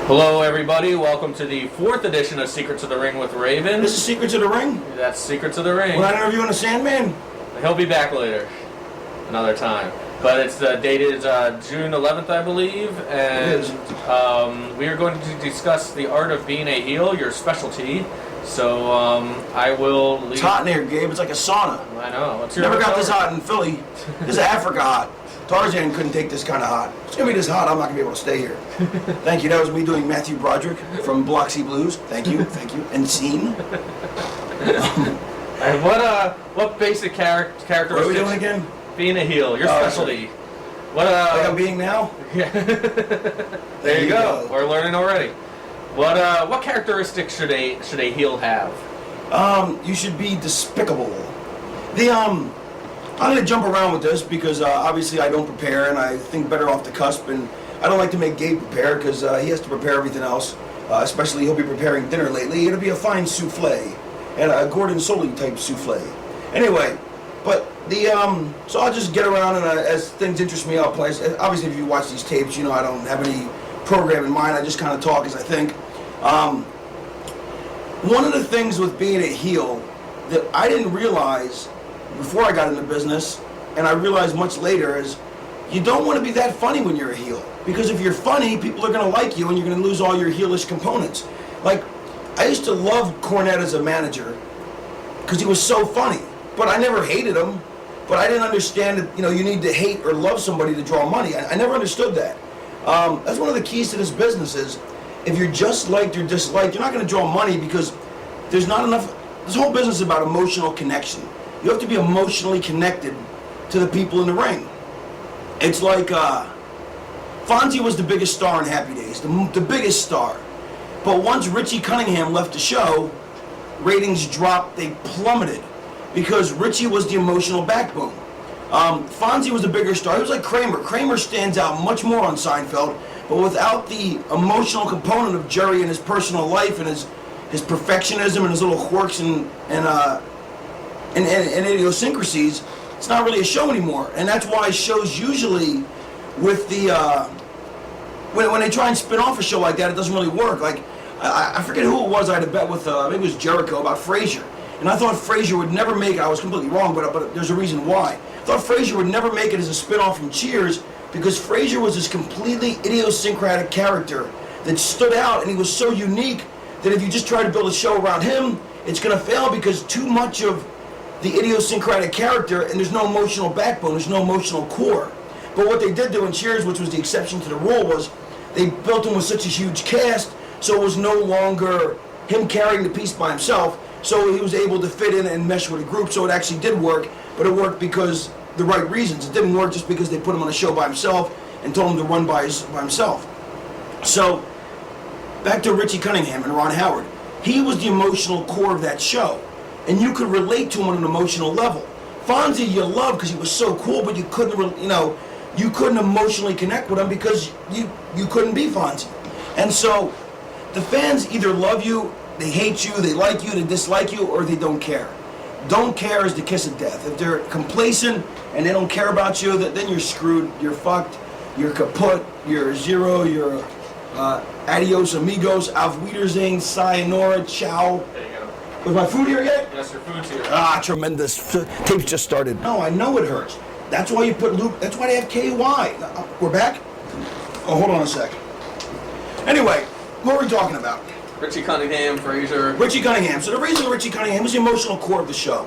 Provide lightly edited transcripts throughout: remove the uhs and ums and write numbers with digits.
Hello, everybody. Welcome to the 4th edition of Secrets of the Ring with Raven. This is Secrets of the Ring? That's Secrets of the Ring. We're not interviewing a Sandman? He'll be back later. Another time. But it's dated June 11th, I believe. And we are going to discuss the art of being a heel, your specialty. So I will leave. It's hot in here, Gabe. It's like a sauna. I know. What's your Never got this hot in Philly. This is Africa hot. Tarzan couldn't take this kind of hot. It's going to be this hot, I'm not going to be able to stay here. Thank you. That was me doing Matthew Broderick from Block C Blues. Thank you. Thank you. And scene. And what basic characteristics? What are we doing again? Being a heel, your specialty. What like I'm being now? Yeah. There you go. We're learning already. What characteristics should a heel have? You should be despicable. I'm going to jump around with this because obviously I don't prepare and I think better off the cusp, and I don't like to make Gabe prepare because he has to prepare everything else, especially he'll be preparing dinner lately. It'll be a fine souffle, and a Gordon Soley type souffle. Anyway, but so I'll just get around and as things interest me, I'll play. Obviously if you watch these tapes, you know I don't have any program in mind, I just kind of talk as I think. One of the things with being a heel that I didn't realize before I got into business, and I realized much later, is you don't want to be that funny when you're a heel. Because if you're funny, people are going to like you and you're going to lose all your heelish components. Like, I used to love Cornette as a manager because he was so funny. But I never hated him. But I didn't understand that, you need to hate or love somebody to draw money. I never understood that. That's one of the keys to this business is, if you're just liked or disliked, you're not going to draw money because there's not enough. This whole business is about emotional connection. You have to be emotionally connected to the people in the ring. It's like Fonzie was the biggest star in Happy Days, the biggest star. But once Richie Cunningham left the show, ratings dropped, they plummeted because Richie was the emotional backbone. Fonzie was the bigger star. He was like Kramer. Kramer stands out much more on Seinfeld, but without the emotional component of Jerry and his personal life and his perfectionism and his little quirks and idiosyncrasies, it's not really a show anymore. And that's why shows usually with the when they try and spin off a show like that, it doesn't really work. Like I forget who it was I had a bet with, maybe it was Jericho, about Frasier. And I thought Frasier would never make it. I was completely wrong, but there's a reason why. I thought Frasier would never make it as a spin-off from Cheers because Frasier was this completely idiosyncratic character that stood out, and he was so unique that if you just try to build a show around him, it's going to fail because too much of the idiosyncratic character, and there's no emotional backbone, there's no emotional core. But what they did do in Cheers, which was the exception to the rule, was they built him with such a huge cast, so it was no longer him carrying the piece by himself, so he was able to fit in and mesh with a group, so it actually did work, but it worked because the right reasons. It didn't work just because they put him on a show by himself and told him to run by himself. So, back to Richie Cunningham and Ron Howard. He was the emotional core of that show. And you could relate to him on an emotional level. Fonzie you loved because he was so cool, but you couldn't, you couldn't emotionally connect with him because you couldn't be Fonzie. And so the fans either love you, they hate you, they like you, they dislike you, or they don't care. Don't care is the kiss of death. If they're complacent and they don't care about you, then you're screwed, you're fucked, you're kaput, you're zero, you're adios amigos, auf Wiedersehen, sayonara, ciao. Was my food here yet? Yes, your food's here. Ah, tremendous. Tape's just started. No, I know it hurts. That's why you put loop. That's why they have KY. We're back? Oh, hold on a sec. Anyway, what were we talking about? Richie Cunningham, Frasier. Richie Cunningham. So the reason Richie Cunningham was the emotional core of the show.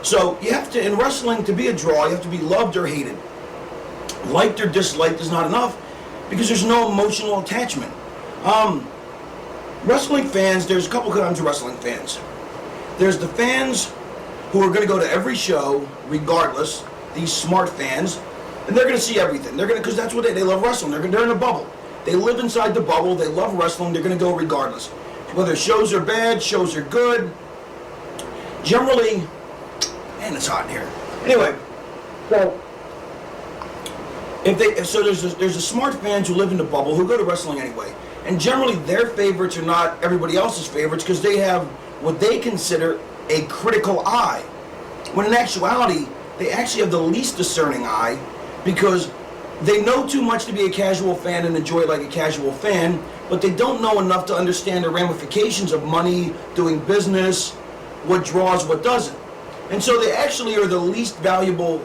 So you have to, in wrestling, to be a draw, you have to be loved or hated. Liked or disliked is not enough because there's no emotional attachment. Wrestling fans, there's a couple kinds of wrestling fans. There's the fans who are going to go to every show, regardless. These smart fans, and they're going to see everything. They're going to, because that's what they love wrestling. They're in a bubble. They live inside the bubble. They love wrestling. They're going to go regardless, whether shows are bad, shows are good. Generally, man, it's hot in here. Anyway, so there's a smart fans who live in the bubble who go to wrestling anyway, and generally their favorites are not everybody else's favorites because they have what they consider a critical eye, when in actuality they actually have the least discerning eye because they know too much to be a casual fan and enjoy it like a casual fan, but they don't know enough to understand the ramifications of money, doing business, what draws, what doesn't. And so they actually are the least valuable.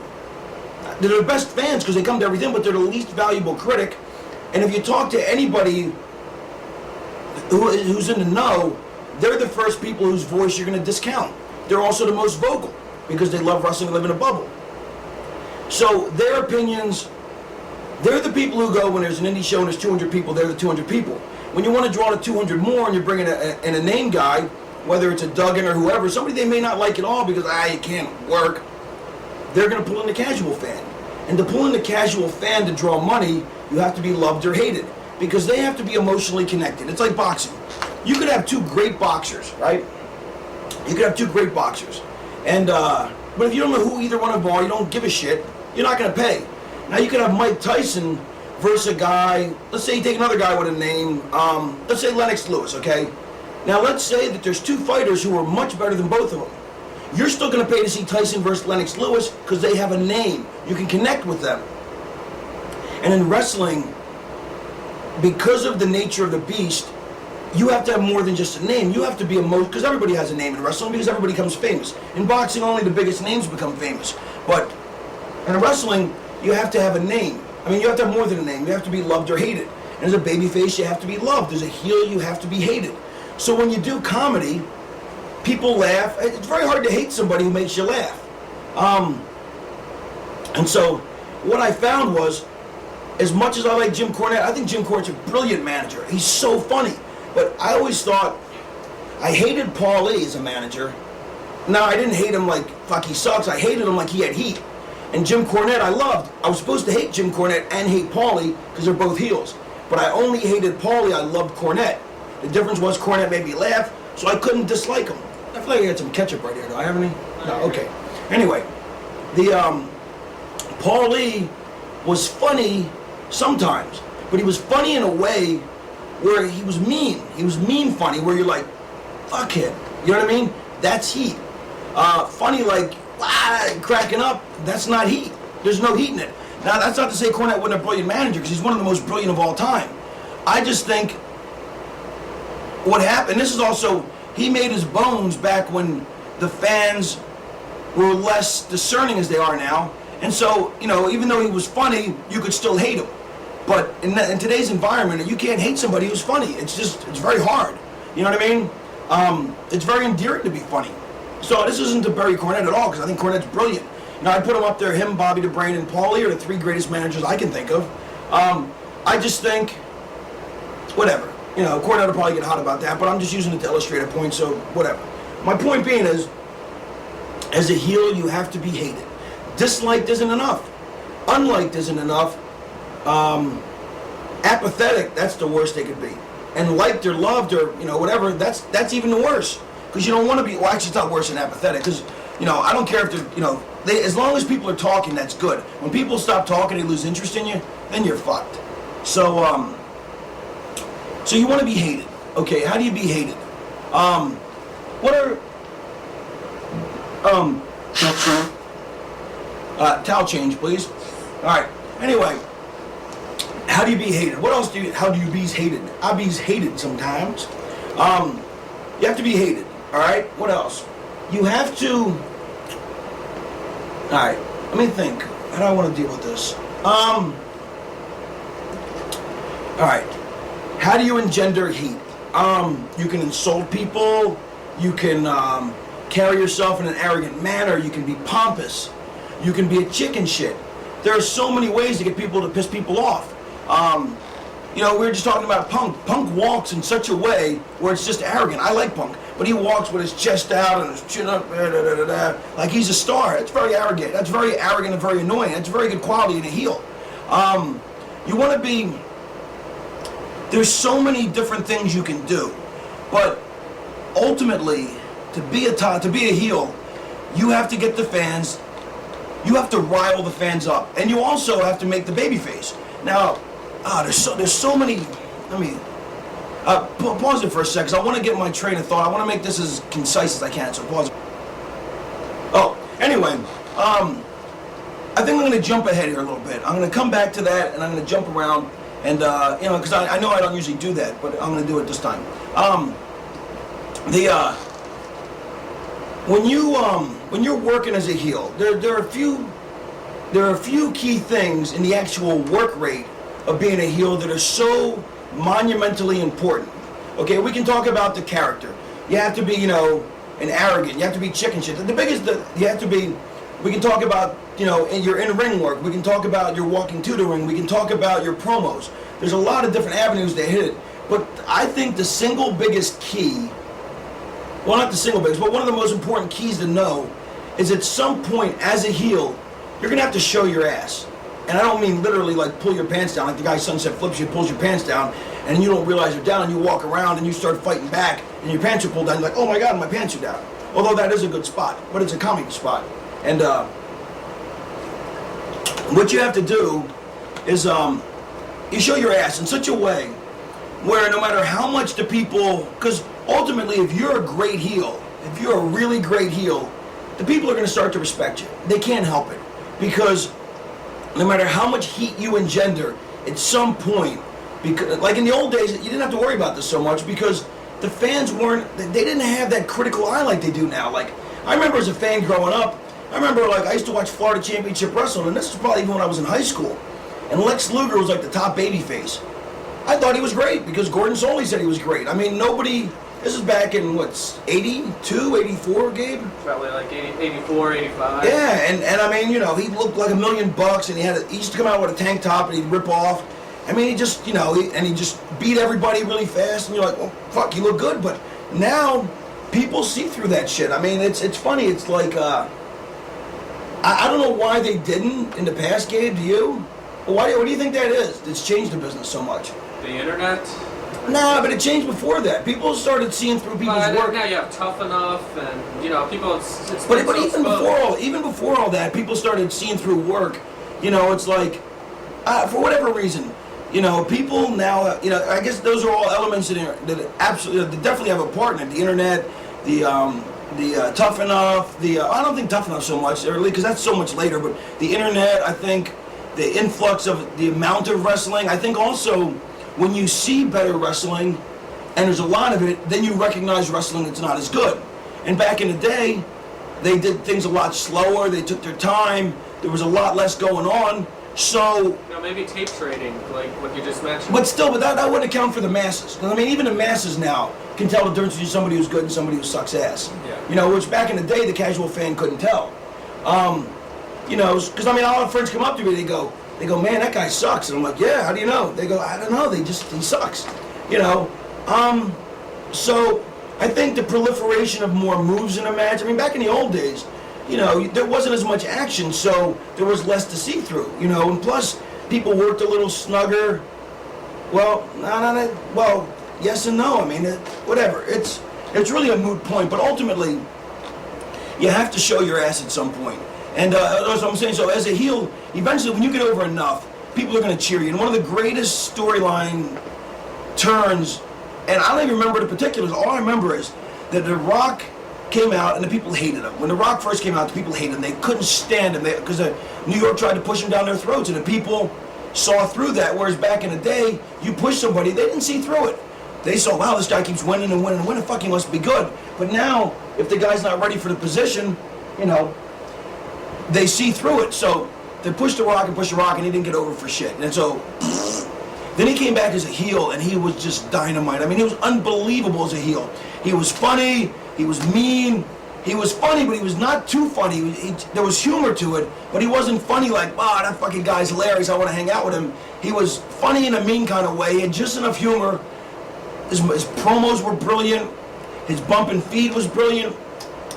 They're the best fans because they come to everything, but they're the least valuable critic. And if you talk to anybody who's in the know, they're the first people whose voice you're going to discount. They're also the most vocal because they love wrestling and live in a bubble. So their opinions, they're the people who go when there's an indie show and there's 200 people, they're the 200 people. When you want to draw to 200 more and you're bringing a name guy, whether it's a Duggan or whoever, somebody they may not like at all because, it can't work, they're going to pull in the casual fan. And to pull in the casual fan to draw money, you have to be loved or hated because they have to be emotionally connected. It's like boxing. You could have two great boxers, right? You could have two great boxers. And, but if you don't know who either one of them are, you don't give a shit, you're not going to pay. Now you could have Mike Tyson versus a guy, let's say you take another guy with a name, let's say Lennox Lewis, okay? Now let's say that there's two fighters who are much better than both of them. You're still going to pay to see Tyson versus Lennox Lewis because they have a name. You can connect with them. And in wrestling, because of the nature of the beast, you have to have more than just a name. You have to be because everybody has a name in wrestling because everybody becomes famous. In boxing, only the biggest names become famous. But in wrestling, you have to have a name. I mean, you have to have more than a name. You have to be loved or hated. And as a babyface, you have to be loved. As a heel, you have to be hated. So when you do comedy, people laugh. It's very hard to hate somebody who makes you laugh. And so what I found was, as much as I like Jim Cornette, I think Jim Cornette's a brilliant manager. He's so funny. But I always thought, I hated Paulie as a manager. Now, I didn't hate him like, fuck, he sucks. I hated him like he had heat. And Jim Cornette, I loved. I was supposed to hate Jim Cornette and hate Paulie because they're both heels. But I only hated Paulie. I loved Cornette. The difference was Cornette made me laugh, so I couldn't dislike him. I feel like I got some ketchup right here. Do I have any? No, okay. Anyway, Paulie was funny sometimes, but he was funny in a way where he was mean. He was mean funny, where you're like, fuck him. You know what I mean? That's heat. Funny like, cracking up, that's not heat. There's no heat in it. Now, that's not to say Cornette wasn't a brilliant manager, because he's one of the most brilliant of all time. I just think what happened, this is also, he made his bones back when the fans were less discerning as they are now. And so, you know, even though he was funny, you could still hate him. But in today's environment, you can't hate somebody who's funny. It's very hard. You know what I mean? It's very endearing to be funny. So this isn't to bury Cornette at all, because I think Cornette's brilliant. You know, I put him up there, him, Bobby DeBrain, and Paulie are the three greatest managers I can think of. I just think, whatever. You know, Cornette will probably get hot about that, but I'm just using it to illustrate a point, so whatever. My point being is, as a heel, you have to be hated. Disliked isn't enough. Unliked isn't enough. Apathetic, that's the worst they could be. And liked or loved or, you know, whatever, that's even the worst. Because you don't want to be, well, actually it's not worse than apathetic, because, you know, I don't care if they're, you know, as long as people are talking, that's good. When people stop talking, they lose interest in you, then you're fucked. So, so you want to be hated. Okay, how do you be hated? What are, towel change, please. Alright, anyway, how do you be hated? What else how do you be hated? I be hated sometimes. You have to be hated, alright? What else? You have to, alright, let me think. How do I want to deal with this? Alright, how do you engender heat? You can insult people, you can carry yourself in an arrogant manner, you can be pompous, you can be a chicken shit. There are so many ways to get people to piss people off. You know, we were just talking about Punk. Punk walks in such a way where it's just arrogant. I like Punk, but he walks with his chest out and his chin up, like he's a star. That's very arrogant. That's very arrogant and very annoying. That's a very good quality in a heel. You want to be, there's so many different things you can do, but ultimately, to be a heel, you have to get the fans, you have to rile the fans up, and you also have to make the babyface. Now, there's so many. Let me pause it for a second, because I want to get my train of thought. I want to make this as concise as I can. So pause. Oh, anyway, I think I'm going to jump ahead here a little bit. I'm going to come back to that, and I'm going to jump around. And because I know I don't usually do that, but I'm going to do it this time. When you're working as a heel, there are a few key things in the actual work rate of being a heel that are so monumentally important. Okay, we can talk about the character. You have to be, an arrogant. You have to be chicken shit. The biggest, you have to be. We can talk about, your in-ring work. We can talk about your walking to the ring. We can talk about your promos. There's a lot of different avenues that hit it. But I think the single biggest key, well, not the single biggest, but one of the most important keys to know is at some point as a heel, you're going to have to show your ass. And I don't mean literally like pull your pants down, like the guy Sunset Flips you, pulls your pants down, and you don't realize you're down, and you walk around and you start fighting back, and your pants are pulled down. You're like, oh my God, my pants are down. Although that is a good spot, but it's a comic spot. And what you have to do is you show your ass in such a way where no matter how much the people, because ultimately if you're a great heel, if you're a really great heel, the people are going to start to respect you. They can't help it. Because no matter how much heat you engender, at some point, because, like in the old days, you didn't have to worry about this so much because the fans they didn't have that critical eye like they do now. Like, I remember as a fan growing up, I used to watch Florida Championship Wrestling, and this was probably even when I was in high school. And Lex Luger was like the top babyface. I thought he was great because Gordon Soley said he was great. I mean, this is back in, 82, 84, Gabe? Probably like 84, 85. Yeah, and I mean, he looked like $1 million, and he used to come out with a tank top and he'd rip off. I mean, he just, he just beat everybody really fast, and you're like, well, fuck, you look good. But now, people see through that shit. I mean, it's funny. It's like, I don't know why they didn't in the past, Gabe, do you? What do you think that is that's changed the business so much? The internet? Nah, but it changed before that. People started seeing through people's work. Now you have Tough Enough, and people. It's but even before all that, people started seeing through work. It's like, for whatever reason, people now. I guess those are all elements that absolutely, that definitely have a part in it. The internet, the Tough Enough. I don't think Tough Enough so much, because that's so much later. But the internet, I think, the influx of the amount of wrestling. I think also, when you see better wrestling, and there's a lot of it, then you recognize wrestling that's not as good. And back in the day, they did things a lot slower, they took their time, there was a lot less going on, so... maybe tape trading, like what you just mentioned. But still, that wouldn't account for the masses. I mean, even the masses now can tell the difference between somebody who's good and somebody who sucks ass. Yeah. Which back in the day, the casual fan couldn't tell. Because, I'll have friends come up to me, they go, man, that guy sucks. And I'm like, yeah, how do you know? They go, I don't know, he sucks. So I think the proliferation of more moves in a match, back in the old days, there wasn't as much action, so there was less to see through, and plus, people worked a little snugger. Well, yes and no, whatever. It's really a moot point, but ultimately, you have to show your ass at some point. And that's what I'm saying. So as a heel, eventually when you get over enough, people are going to cheer you. And one of the greatest storyline turns, and I don't even remember the particulars, all I remember is that The Rock came out and the people hated him. When The Rock first came out, the people hated him. They couldn't stand him because New York tried to push him down their throats, and the people saw through that, whereas back in the day, you push somebody, they didn't see through it. They saw, wow, this guy keeps winning and winning and winning, fucking must be good. But now, if the guy's not ready for the position, they see through it. So they pushed The Rock, and he didn't get over for shit. And so then he came back as a heel, and he was just dynamite. He was unbelievable as a heel. He was funny, he was mean, he was funny, but he was not too funny. There was humor to it, but he wasn't funny like, wow, that fucking guy's hilarious, I want to hang out with him. He was funny in a mean kind of way, and just enough humor. His promos were brilliant, his bump and feed was brilliant,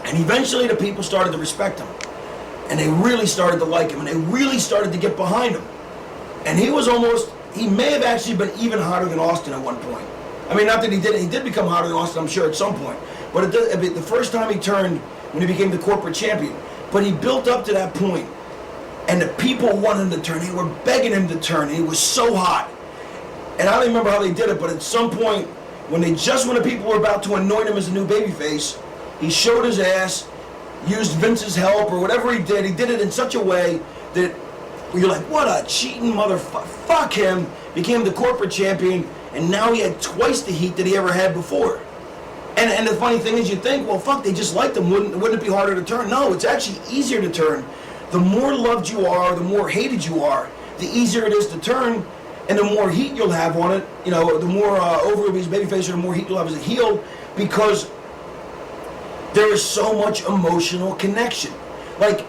and eventually the people started to respect him. And they really started to like him, and they really started to get behind him. And he may have actually been even hotter than Austin at one point. Not that he did become hotter than Austin, I'm sure, at some point. But the first time he turned, when he became the corporate champion, but he built up to that point, and the people wanted him to turn. They were begging him to turn, and he was so hot. And I don't remember how they did it, but at some point, when the people were about to anoint him as a new babyface, he showed his ass, used Vince's help or whatever he did it in such a way that you're like, what a cheating motherfucker, fuck him. became the corporate champion, and now he had twice the heat that he ever had before. And the funny thing is, you think, well, fuck, they just liked him. Wouldn't it be harder to turn? No, it's actually easier to turn. The more loved you are, the more hated you are, the easier it is to turn, and the more heat you'll have on it. You know, the more over you'll be as a babyface, or the more heat you'll have as a heel, because there is so much emotional connection. Like,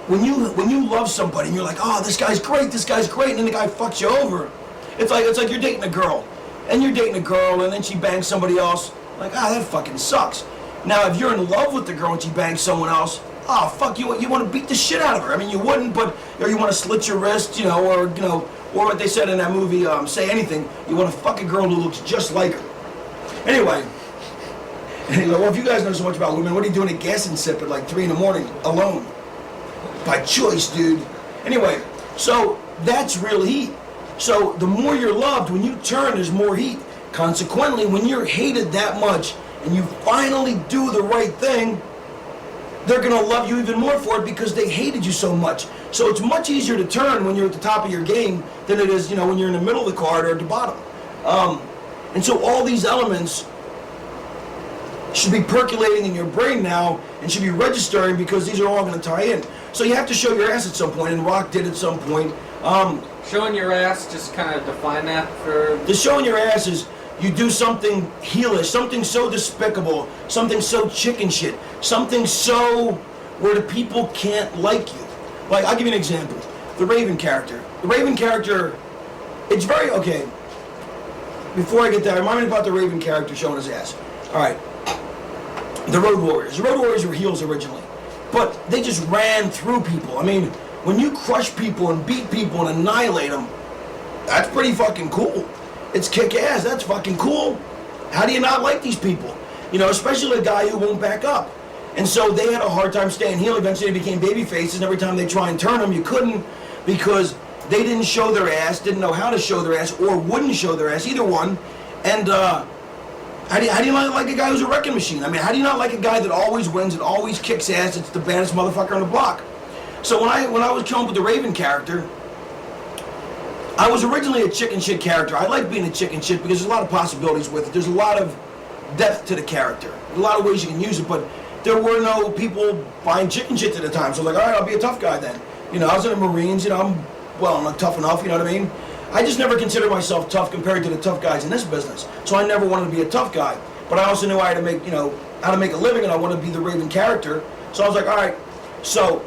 when you love somebody and you're like, oh, this guy's great, and then the guy fucks you over. It's like you're dating a girl, and then she bangs somebody else. Like, that fucking sucks. Now, if you're in love with the girl and she bangs someone else, fuck, you want to beat the shit out of her. I mean, you wouldn't, but or you want to slit your wrist, or what they said in that movie, Say Anything. You want to fuck a girl who looks just like her. Anyway, well, if you guys know so much about women, what are you doing at Gas and Sip at like 3 in the morning alone? By choice, dude. Anyway, so that's real heat. So the more you're loved, when you turn, there's more heat. Consequently, when you're hated that much and you finally do the right thing, they're going to love you even more for it because they hated you so much. So it's much easier to turn when you're at the top of your game than it is, when you're in the middle of the card or at the bottom. And so all these elements should be percolating in your brain now and should be registering because these are all going to tie in. So you have to show your ass at some point, and Rock did at some point. Showing your ass, just kind of define that for... The showing your ass is you do something heelish, something so despicable, something so chicken shit, something so where the people can't like you. Like, I'll give you an example. The Raven character. The Raven character, it's very... Okay, before I get there, remind me about the Raven character showing his ass. All right. The Road Warriors. The Road Warriors were heels originally, but they just ran through people. I mean, when you crush people and beat people and annihilate them, that's pretty fucking cool. It's kick-ass. That's fucking cool. How do you not like these people? Especially a guy who won't back up. And so they had a hard time staying heel. Eventually they became baby faces, and every time they try and turn them, you couldn't because they didn't show their ass, didn't know how to show their ass, or wouldn't show their ass, either one. And how do you not like a guy who's a wrecking machine? I mean, how do you not like a guy that always wins and always kicks ass? It's the baddest motherfucker on the block. So when I was coming up with the Raven character, I was originally a chicken shit character. I like being a chicken shit because there's a lot of possibilities with it. There's a lot of depth to the character. A lot of ways you can use it, but there were no people buying chicken shit at the time. So I was like, all right, I'll be a tough guy then. I was in the Marines, I'm not tough enough, you know what I mean? I just never considered myself tough compared to the tough guys in this business. So I never wanted to be a tough guy. But I also knew I had to make, how to make a living, and I wanted to be the Raven character. So I was like, all right. So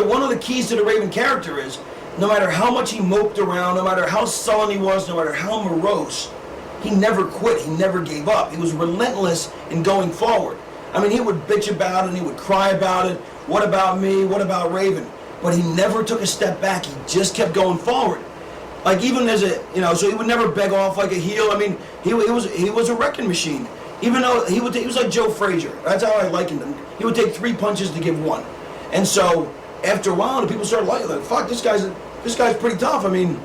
one of the keys to the Raven character is no matter how much he moped around, no matter how sullen he was, no matter how morose, he never quit. He never gave up. He was relentless in going forward. I mean, he would bitch about it and he would cry about it. What about me? What about Raven? But he never took a step back. He just kept going forward. Like even as a, so he would never beg off like a heel. I mean, he was a wrecking machine. Even though he was like Joe Frazier. That's how I likened him. He would take 3 punches to give 1. And so after a while, the people started liking, like, fuck, this guy's pretty tough. I mean,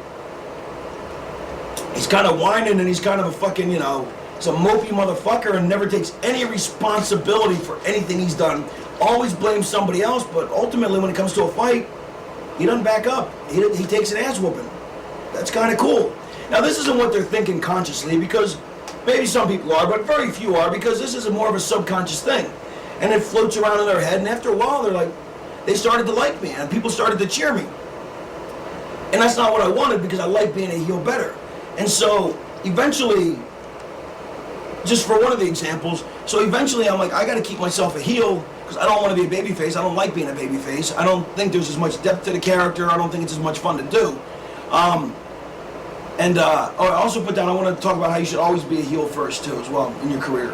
he's kind of whining and he's kind of a fucking, he's a mopey motherfucker and never takes any responsibility for anything he's done. Always blames somebody else, but ultimately when it comes to a fight, he doesn't back up. He takes an ass whooping. That's kind of cool. Now this isn't what they're thinking consciously, because maybe some people are, but very few are, because this is more of a subconscious thing. And it floats around in their head, and after a while they started to like me, and people started to cheer me. And that's not what I wanted, because I like being a heel better. And so eventually, just for one of the examples, so eventually I'm like, I gotta keep myself a heel, because I don't want to be a babyface. I don't like being a babyface. I don't think there's as much depth to the character. I don't think it's as much fun to do. I also put down, I want to talk about how you should always be a heel first too, as well, in your career.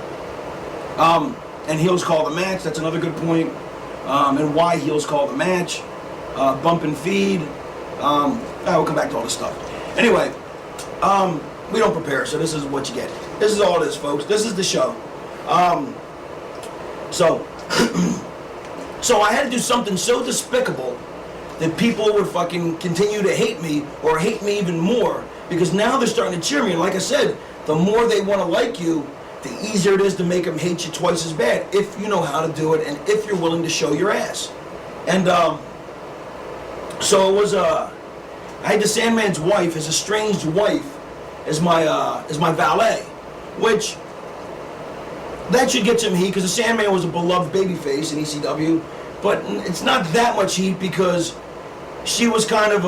And heels call the match, that's another good point. And why heels call the match. Bump and feed. We'll come back to all this stuff. Anyway, we don't prepare, so this is what you get. This is all it is, folks. This is the show. So I had to do something so despicable that people would fucking continue to hate me, or hate me even more, because now they're starting to cheer me. And like I said, the more they want to like you, the easier it is to make them hate you twice as bad, if you know how to do it and if you're willing to show your ass. And so it I had the Sandman's wife, his estranged wife, as my valet, which that should get some heat because the Sandman was a beloved babyface in ECW, but it's not that much heat because she was kind of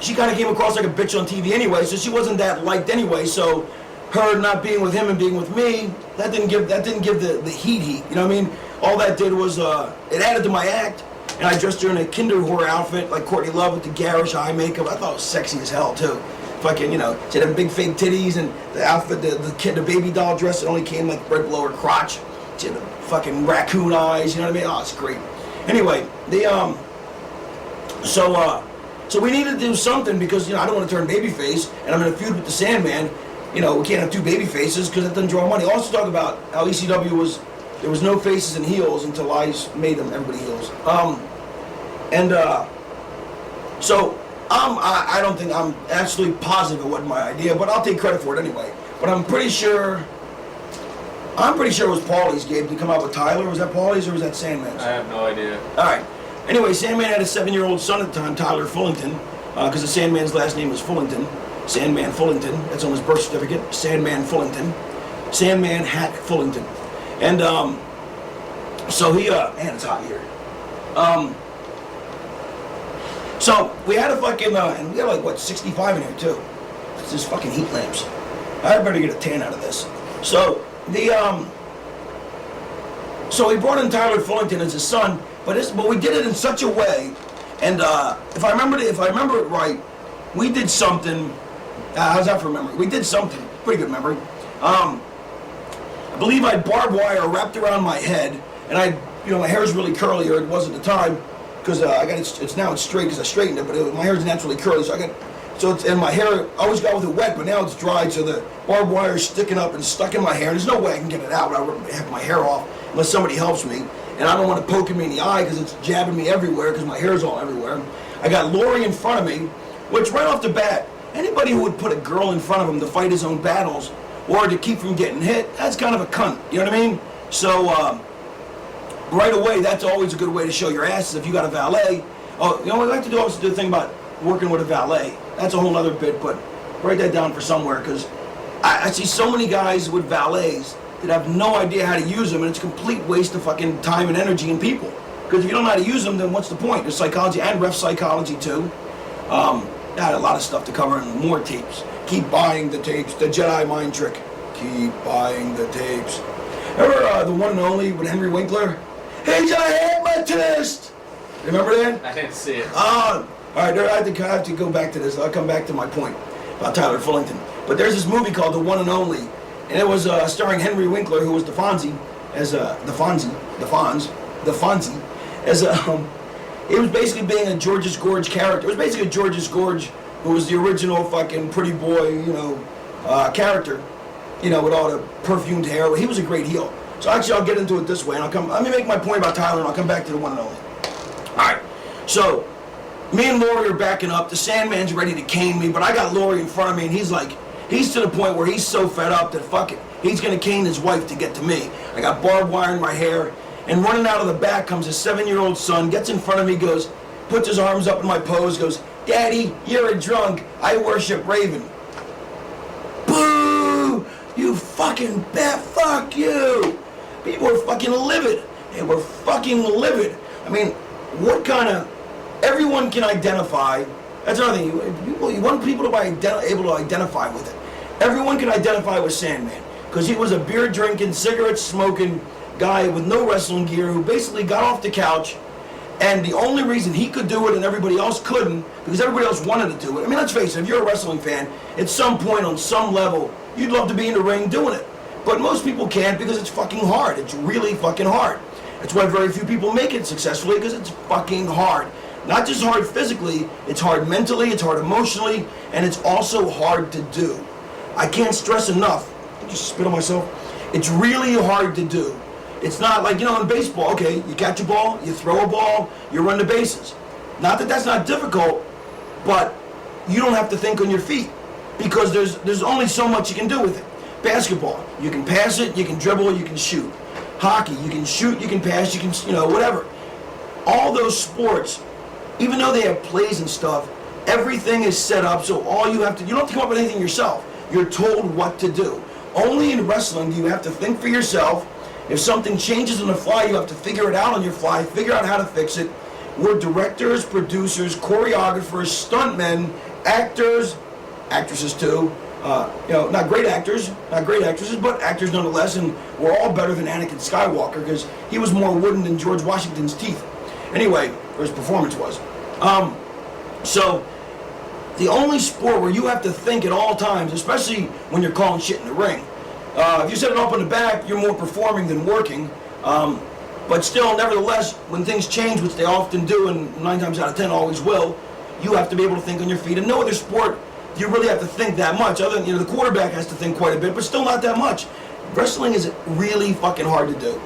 came across like a bitch on TV anyway, so she wasn't that liked anyway. So her not being with him and being with me, that didn't give the heat. You know what I mean? All that did was it added to my act, and I dressed her in a Kinder whore outfit like Courtney Love with the garish eye makeup. I thought it was sexy as hell too. Fucking, you know, she had them big fake titties and the outfit, the baby doll dress that only came like right below her crotch. She had the fucking raccoon eyes. You know what I mean? Oh, it's great. Anyway, so we needed to do something because, you know, I don't want to turn babyface, and I'm in a feud with the Sandman. You know, we can't have two baby faces because that doesn't draw money. Also talk about how ECW there was no faces and heels until I made them everybody heels. So I don't think I'm actually positive it wasn't my idea, but I'll take credit for it anyway. But I'm pretty sure it was Paulie's, Gabe, to come out with Tyler. Was that Paulie's or was that Sandman's? I have no idea. All right. Anyway, Sandman had a 7-year-old son at the time, Tyler Fullington, because the Sandman's last name was Fullington. Sandman Fullington. That's on his birth certificate. Sandman Fullington. Sandman Hack Fullington. And so he, man, it's hot here. So we had a fucking, and we had like, what, 65 in here too. It's just fucking heat lamps. I better get a tan out of this. So so he brought in Tyler Fullington as his son, but we did it in such a way, and if I remember it right, we did something. How's that for memory? We did something. Pretty good memory. I believe I had barbed wire wrapped around my head, and my hair is really curly, or it was at the time, because it's now straight because I straightened it, but my hair is naturally curly, and my hair I always got with it wet, but now it's dried, so the barbed wire is sticking up and stuck in my hair. There's no way I can get it out without having my hair off unless somebody helps me, and I don't want it poking me in the eye because it's jabbing me everywhere because my hair's all everywhere. I got Laurie in front of me, which right off the bat, anybody who would put a girl in front of him to fight his own battles or to keep from getting hit, that's kind of a cunt, you know what I mean? So right away, that's always a good way to show your asses if you got a valet. Oh, you know what I like to do also do a thing about working with a valet. That's a whole other bit, but write that down for somewhere because I see so many guys with valets that have no idea how to use them, and it's a complete waste of fucking time and energy and people. Because if you don't know how to use them, then what's the point? There's psychology and ref psychology too. I had a lot of stuff to cover and more tapes. Keep buying the tapes. The Jedi mind trick. Keep buying the tapes. Remember the one and only with Henry Winkler? Hey, I had my test. Remember that? I didn't see it. All right, I have to go back to this. I'll come back to my point about Tyler Fullington. But there's this movie called The One and Only, and it was starring Henry Winkler, who was the Fonzie, as it was basically being a George's Gorge character. It was basically a George's Gorge who was the original fucking pretty boy, character, with all the perfumed hair. He was a great heel. So actually, I'll get into it this way, and let me make my point about Tyler, and I'll come back to the one and only. All right, so me and Laurie are backing up. The Sandman's ready to cane me, but I got Laurie in front of me, and he's to the point where he's so fed up that fuck it, he's gonna cane his wife to get to me. I got barbed wire in my hair, and running out of the back comes his 7-year-old son, gets in front of me, puts his arms up in my pose, goes, "Daddy, you're a drunk. I worship Raven." Boo! You fucking bat! Fuck you! People were fucking livid. They were fucking livid. I mean, what kind of... Everyone can identify. That's another thing. You want people to be able to identify with it. Everyone can identify with Sandman. Because he was a beer-drinking, cigarette-smoking guy with no wrestling gear who basically got off the couch, and the only reason he could do it and everybody else couldn't, because everybody else wanted to do it. I mean, let's face it, if you're a wrestling fan, at some point on some level, you'd love to be in the ring doing it. But most people can't because it's fucking hard. It's really fucking hard. That's why very few people make it successfully, because it's fucking hard. Not just hard physically, it's hard mentally, it's hard emotionally, and it's also hard to do. I can't stress enough. I just spit on myself. It's really hard to do. It's not like, in baseball, okay, you catch a ball, you throw a ball, you run the bases. Not that that's not difficult, but you don't have to think on your feet, because there's only so much you can do with it. Basketball, you can pass it, you can dribble, you can shoot. Hockey, you can shoot, you can pass, you can, whatever. All those sports, even though they have plays and stuff, Everything is set up, so all you don't have to come up with anything yourself. You're told what to do. Only in wrestling do you have to think for yourself. If something changes on the fly, you have to figure it out on your fly, figure out how to fix it. We're directors, producers, choreographers, stuntmen, actors, actresses too. Not great actors, not great actresses, but actors nonetheless, and we're all better than Anakin Skywalker because he was more wooden than George Washington's teeth. Anyway, or his performance was. So, the only sport where you have to think at all times, especially when you're calling shit in the ring, if you set it up in the back, you're more performing than working. But still, nevertheless, when things change, which they often do, and 9 times out of 10 always will, you have to be able to think on your feet. And no other sport do you really have to think that much. Other than, the quarterback has to think quite a bit, but still not that much. Wrestling is really fucking hard to do.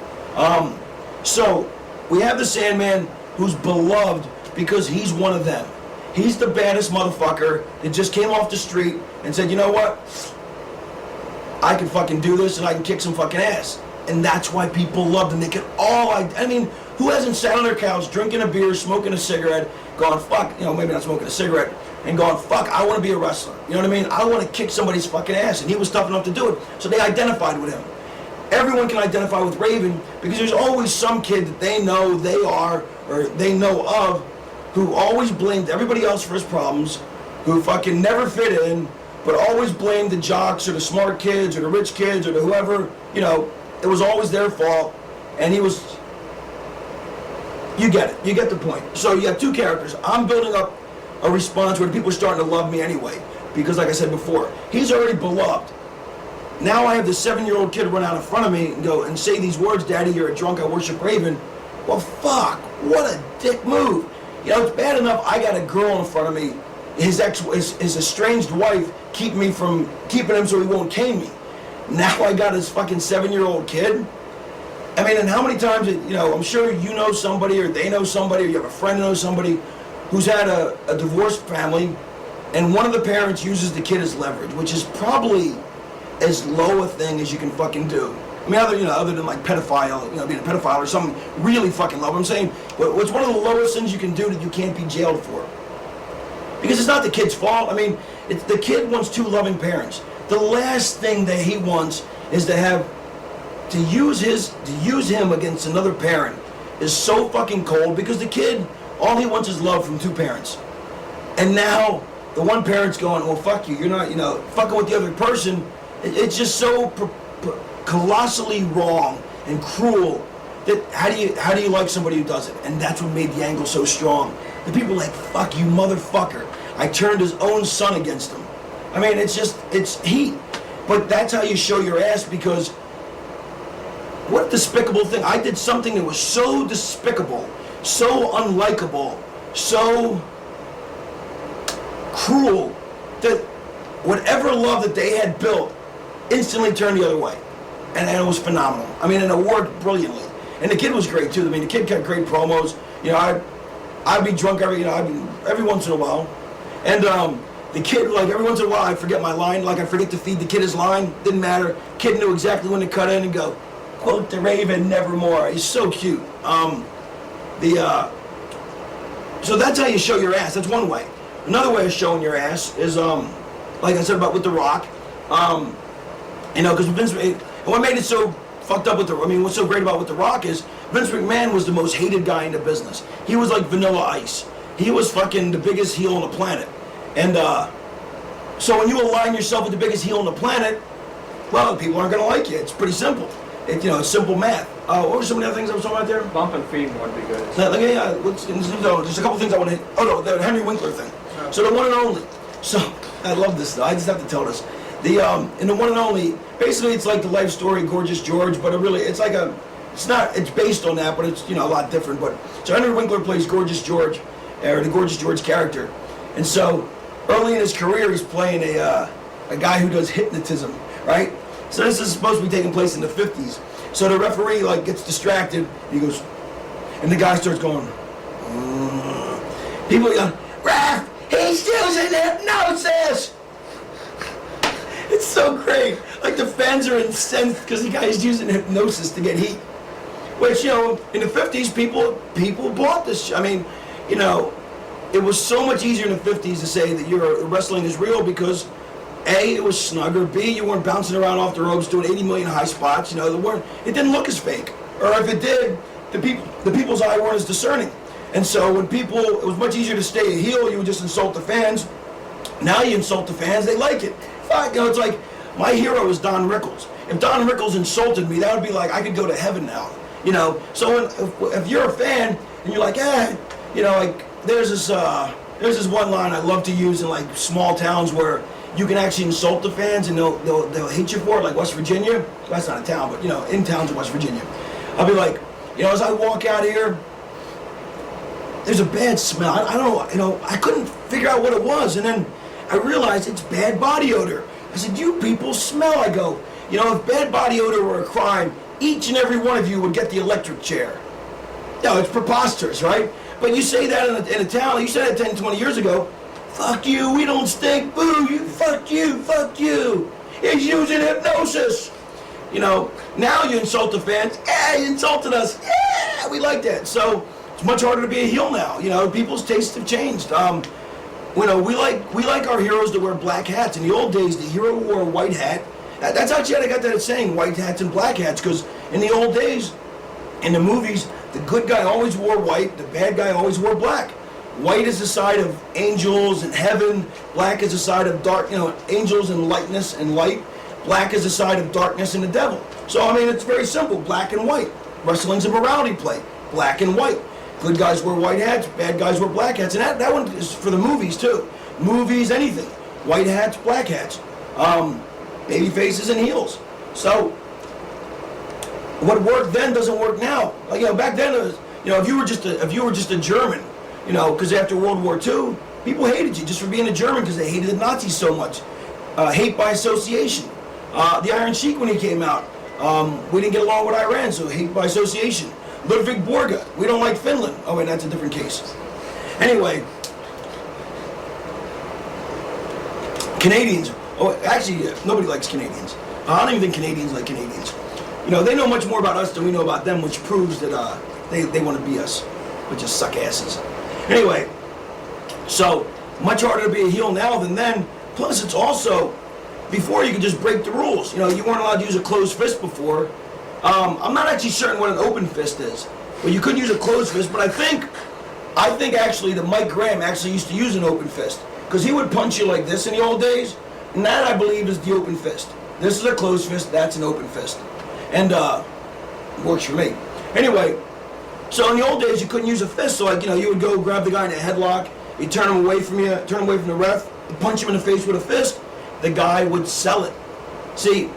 So, we have the Sandman, who's beloved because he's one of them. He's the baddest motherfucker that just came off the street and said, you know what? I can fucking do this and I can kick some fucking ass. And that's why people loved him. They could all, I mean, who hasn't sat on their couch drinking a beer, smoking a cigarette, going, fuck, maybe not smoking a cigarette, and going, fuck, I want to be a wrestler. You know what I mean? I want to kick somebody's fucking ass. And he was tough enough to do it. So they identified with him. Everyone can identify with Raven because there's always some kid that they know they are or they know of who always blamed everybody else for his problems, who fucking never fit in, but always blamed the jocks or the smart kids or the rich kids or the whoever, it was always their fault. And he was, you get it, you get the point. So you have 2 characters. I'm building up a response where people are starting to love me anyway, because like I said before, he's already beloved. Now I have this 7-year-old kid run out in front of me and go and say these words, Daddy, you're a drunk, I worship Raven. Well, fuck, what a dick move. It's bad enough I got a girl in front of me, his estranged wife, keeping him so he won't cane me. Now I got his fucking 7-year-old kid. I mean, and how many times, I'm sure you know somebody or they know somebody or you have a friend who knows somebody who's had a divorced family and one of the parents uses the kid as leverage, which is probably as low a thing as you can fucking do. I mean, other than like pedophile, being a pedophile or something really fucking low. I'm saying, what's one of the lowest things you can do that you can't be jailed for? Because it's not the kid's fault. I mean, the kid wants 2 loving parents. The last thing that he wants is to use him against another parent is so fucking cold because the kid, all he wants is love from 2 parents. And now the one parent's going, well, fuck you. You're not, fucking with the other person. It's just so colossally wrong and cruel that how do you like somebody who does it? And that's what made the angle so strong. The people are like, fuck you motherfucker. I turned his own son against him. I mean, it's heat. But that's how you show your ass because what a despicable thing. I did something that was so despicable, so unlikable, so cruel that whatever love that they had built instantly turned the other way. And it was phenomenal. I mean, and it worked brilliantly. And the kid was great too. I mean, the kid got great promos. I'd be drunk every once in a while. And the kid, like every once in a while, I'd forget my line. Like I forget to feed the kid his line. Didn't matter. Kid knew exactly when to cut in and go, quote the Raven, nevermore. He's so cute. So that's how you show your ass. That's one way. Another way of showing your ass is, like I said about with The Rock. Because Vince, and what made it so fucked up what's so great about with The Rock is Vince McMahon was the most hated guy in the business. He was like Vanilla Ice. He was fucking the biggest heel on the planet. And so when you align yourself with the biggest heel on the planet, well, people aren't going to like you. It's pretty simple. It's simple math. What were some of the other things I was talking about there? Bump and feed would be good. There's a couple things I want to hit. Oh, no, the Henry Winkler thing. Oh. So the one and only. So, I love this, though. I just have to tell this. In the one and only, basically it's like the life story of Gorgeous George, but it's based on that, but it's, a lot different. But so Henry Winkler plays Gorgeous George, or the Gorgeous George character. And so, early in his career, he's playing a guy who does hypnotism, right? So this is supposed to be taking place in the 50s. So the referee gets distracted. He goes, and the guy starts going. People are going, Ref, he's using hypnosis. It's so great. Like the fans are incensed because the guy's using hypnosis to get heat. Which in the 50s, people bought this. I mean, it was so much easier in the 50s to say that wrestling is real because A, it was snugger. B, you weren't bouncing around off the ropes doing 80 million high spots. You know, it didn't look as fake. Or if it did, the people's eye weren't as discerning. And so when it was much easier to stay a heel. You would just insult the fans. Now you insult the fans, they like it. You know, it's like my hero is Don Rickles. If Don Rickles insulted me, that would be like I could go to heaven now. You know, so if you're a fan and you're like, you know, like there's this one line I love to use in like small towns where you can actually insult the fans and they'll hate you for it, like West Virginia. Well, that's not a town, but you know, in towns in West Virginia. I'll be like, you know, as I walk out here, there's a bad smell. I don't know, you know, I couldn't figure out what it was, and then I realized it's bad body odor. I said, you people smell. I go, you know, if bad body odor were a crime, each and every one of you would get the electric chair. No, it's preposterous, right? But you say that in a town, you said that 10, 20 years ago, fuck you, we don't stink, boo, fuck you. He's using hypnosis. You know, now you insult the fans, you insulted us, we like that. So it's much harder to be a heel now. You know, people's tastes have changed. You know, we like our heroes to wear black hats. In the old days, the hero wore a white hat. That's actually how I got that saying, white hats and black hats, because in the old days, in the movies, the good guy always wore white, the bad guy always wore black. White is the side of angels and heaven, black is the side of dark, you know, angels and lightness and light. Black is the side of darkness and the devil. So, I mean, it's very simple, black and white. Wrestling's a morality play, black and white. Good guys wear white hats, bad guys wear black hats. And that one is for the movies, too. Movies, anything. White hats, black hats. Baby faces and heels. So, what worked then doesn't work now. Like, you know, back then, it was, you know, if you were just a German, you know, because after World War II, people hated you just for being a German because they hated the Nazis so much. Hate by association. The Iron Sheik, when he came out, we didn't get along with Iran, so hate by association. Ludwig Borga, we don't like Finland. Oh wait, that's a different case. Anyway, Canadians, actually, nobody likes Canadians. I don't even think Canadians like Canadians. You know, they know much more about us than we know about them, which proves that they want to be us, but just suck asses. Anyway, so much harder to be a heel now than then. Plus, it's also, before you could just break the rules. You know, you weren't allowed to use a closed fist before. I'm not actually certain what an open fist is, but you could use a closed fist. But I think actually that Mike Graham actually used to use an open fist because he would punch you like this in the old days, and that I believe is the open fist. This is a closed fist. That's an open fist, and works for me. Anyway, so in the old days you couldn't use a fist. So like, you know, you would go grab the guy in a headlock, you turn him away from the ref, you punch him in the face with a fist. The guy would sell it. See,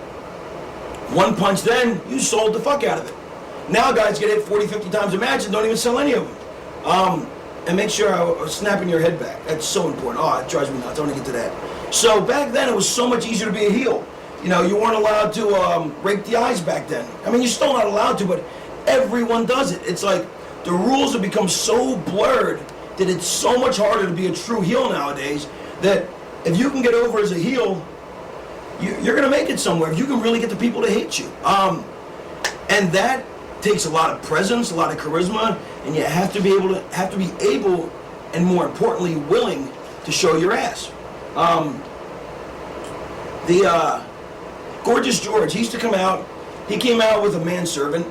one punch then, you sold the fuck out of it. Now guys get hit 40, 50 times a match and don't even sell any of them. And make sure I'm snapping your head back. That's so important. Oh, it drives me nuts. I want to get to that. So back then it was so much easier to be a heel. You know, you weren't allowed to rake the eyes back then. I mean, you're still not allowed to, but everyone does it. It's like the rules have become so blurred that it's so much harder to be a true heel nowadays that if you can get over as a heel, you're going to make it somewhere. If you can really get the people to hate you. And that takes a lot of presence, a lot of charisma, and you have to be able, and more importantly, willing to show your ass. Gorgeous George, he used to come out. He came out with a manservant,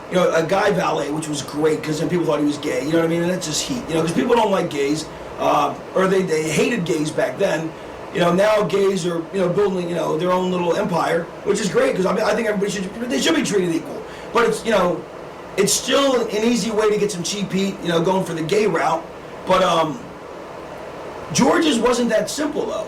you know, a guy valet, which was great because then people thought he was gay. You know what I mean? And that's just heat, you know, because people don't like gays, or they hated gays back then. You know, now gays are, you know, building, you know, their own little empire, which is great because I mean, I think everybody should be treated equal. But it's, you know, it's still an easy way to get some cheap heat, you know, going for the gay route. But George's wasn't that simple though.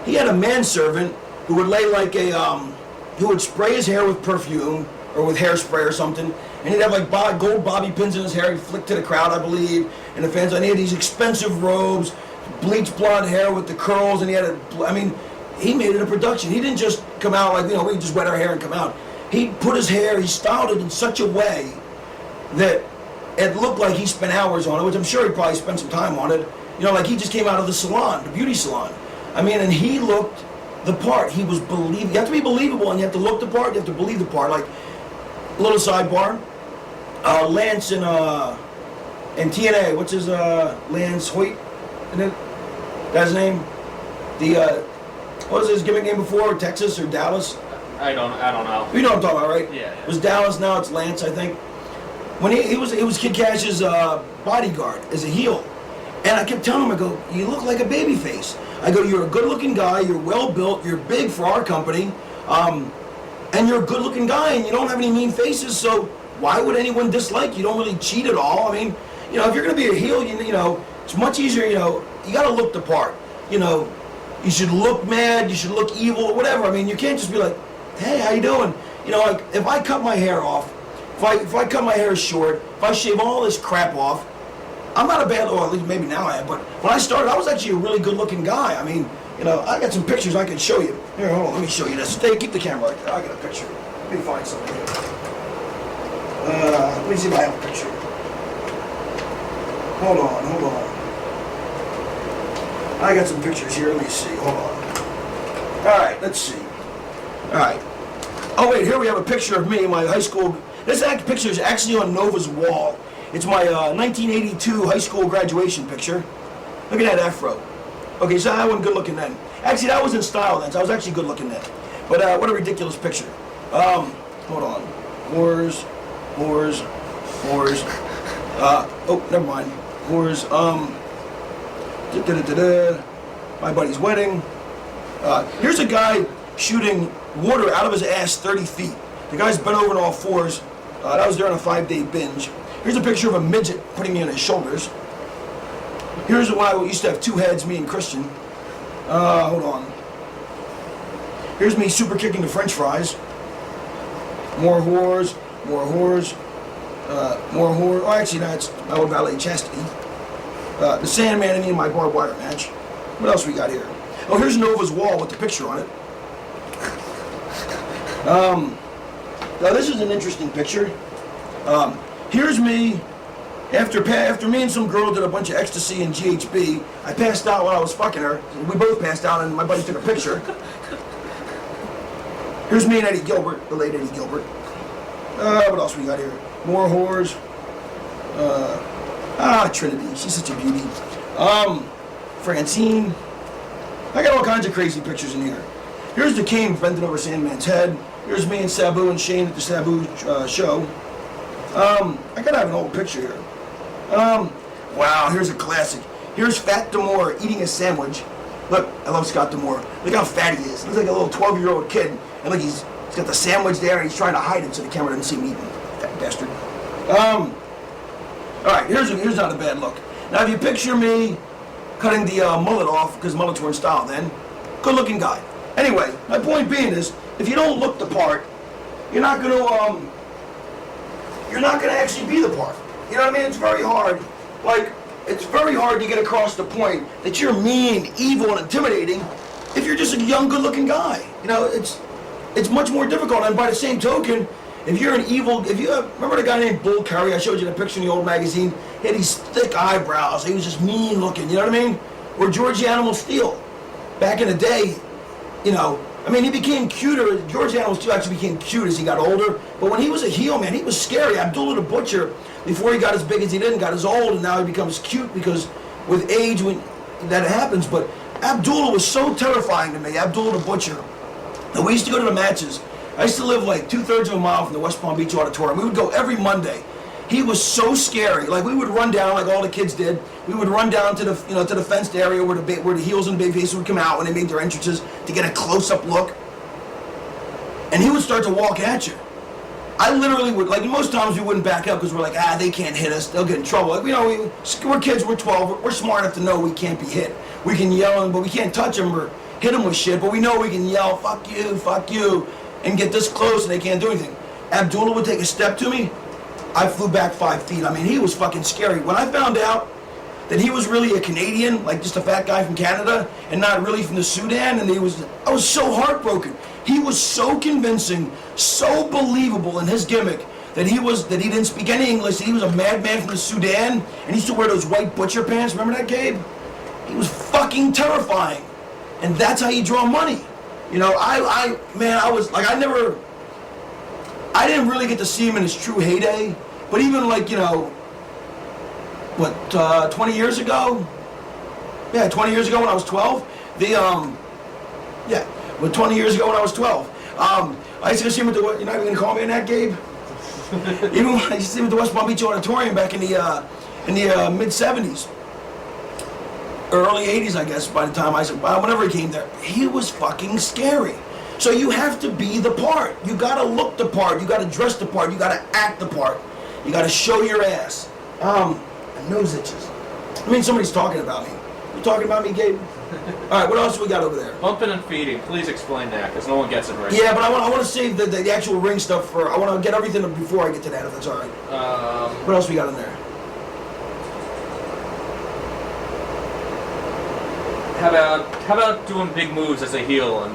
He had a manservant who would lay like who would spray his hair with perfume or with hairspray or something, and he'd have like gold bobby pins in his hair. He'd flick to the crowd, I believe, and the fans. And he had these expensive robes, bleached blonde hair with the curls, and he made it a production. He didn't just come out like, you know, we just wet our hair and come out. He put his hair, he styled it in such a way that it looked like he spent hours on it, which I'm sure he probably spent some time on it. You know, like he just came out of the salon, the beauty salon. I mean, and he looked the part. He was believable. You have to be believable, and you have to look the part. You have to believe the part. Like, little sidebar, Lance in TNA. What's his Lance Hoyt? And then, that's his name? What was his gimmick name before? Texas or Dallas? I don't know. You know what I'm talking about, right? Yeah. It was Dallas, now it's Lance, I think. When he was Kid Cash's bodyguard as a heel. And I kept telling him, I go, you look like a baby face. I go, you're a good-looking guy, you're well-built, you're big for our company, and you're a good-looking guy, and you don't have any mean faces, so why would anyone dislike you? You don't really cheat at all. I mean, you know, if you're going to be a heel, you know, it's much easier, you know, you got to look the part. You know, you should look mad, you should look evil, whatever. I mean, you can't just be like, hey, how you doing? You know, like, if I cut my hair off, if I cut my hair short, if I shave all this crap off, I'm not a bad, or at least maybe now I am, but when I started, I was actually a really good-looking guy. I mean, you know, I got some pictures I can show you. Here, hold on, let me show you this. Stay, keep the camera right there. I got a picture. Let me find something here. Let me see if I have a picture. Hold on. I got some pictures here. Let me see. Hold on. All right, let's see. All right. Oh, wait, here we have a picture of me, my high school. This picture is actually on Nova's wall. It's my 1982 high school graduation picture. Look at that afro. Okay, so I wasn't good looking then. Actually, that was in style then, so I was actually good looking then. But what a ridiculous picture. Hold on. Whores. Oh, never mind. Whores. My buddy's wedding. Here's a guy shooting water out of his ass 30 feet. The guy's bent over on all fours. That was during a 5-day binge. Here's a picture of a midget putting me on his shoulders. Here's when I used to have two heads, me and Christian. Hold on. Here's me super kicking the french fries. More whores. Oh, actually, that's my old valet Chastity. The Sandman and me in my barbed wire match. What else we got here? Oh, here's Nova's wall with the picture on it. Now this is an interesting picture. Here's me after me and some girl did a bunch of ecstasy and GHB. I passed out while I was fucking her. We both passed out, and my buddy took a picture. Here's me and Eddie Gilbert, the late Eddie Gilbert. What else we got here? More whores. Trinity, she's such a beauty. Francine. I got all kinds of crazy pictures in here. Here's the Kane bending over Sandman's head. Here's me and Sabu and Shane at the Sabu show. I gotta have an old picture here. Wow, here's a classic. Here's Fat D'Amore eating a sandwich. Look, I love Scott D'Amore. Look how fat he is. Looks like a little 12-year-old kid. And look, he's got the sandwich there and he's trying to hide it so the camera doesn't see him eating. Fat bastard. Alright, here's not a bad look. Now, if you picture me cutting the mullet off, because mullets were in style then, good-looking guy. Anyway, my point being is, if you don't look the part, you're not gonna actually be the part. You know what I mean? It's very hard. Like, it's very hard to get across the point that you're mean, evil, and intimidating if you're just a young, good-looking guy. You know, it's much more difficult. And by the same token, if you're an evil, remember the guy named Bull Curry? I showed you the picture in the old magazine. He had these thick eyebrows. He was just mean-looking. You know what I mean? Or George the Animal Steel. Back in the day, you know, I mean, he became cuter. George the Animal Steel actually became cute as he got older. But when he was a heel, man, he was scary. Abdullah the Butcher, before he got as big as he did and got as old, and now he becomes cute because with age, when that happens. But Abdullah was so terrifying to me, Abdullah the Butcher. And we used to go to the matches. I used to live like 2/3 of a mile from the West Palm Beach Auditorium. We would go every Monday. He was so scary. Like, we would run down like all the kids did. We would run down to the fenced area where the heels and the babyfaces would come out when they made their entrances to get a close-up look. And he would start to walk at you. I literally would, like, most times we wouldn't back up because we're like, they can't hit us. They'll get in trouble. Like, you know, we're kids. We're 12. We're smart enough to know we can't be hit. We can yell, but we can't touch them or hit them with shit. But we know we can yell, fuck you, and get this close and they can't do anything. Abdullah would take a step to me. I flew back 5 feet. I mean, he was fucking scary. When I found out that he was really a Canadian, like just a fat guy from Canada, and not really from the Sudan, and I was so heartbroken. He was so convincing, so believable in his gimmick that he didn't speak any English, that he was a madman from the Sudan, and he used to wear those white butcher pants. Remember that, Gabe? He was fucking terrifying. And that's how you draw money. You know, I didn't really get to see him in his true heyday, but even like, 20 years ago, Yeah, 20 years ago when I was 12. Yeah, well, 20 years ago when I was 12. I used to go see him at the, you're not even going to call me an that, Gabe? Even when I used to see him at the West Palm Beach Auditorium back in the mid-'70s. Early 80s, I guess, by the time whenever he came there. He was fucking scary. So you have to be the part. You gotta look the part. You gotta dress the part. You gotta act the part. You gotta show your ass. My nose itches. I mean, somebody's talking about me. You talking about me, Gabe? All right, what else we got over there? Bumping and feeding. Please explain that, because no one gets it right. Yeah, but I want to save the actual ring stuff for. I want to get everything before I get to that, if that's all right. What else we got in there? How about doing big moves as a heel and?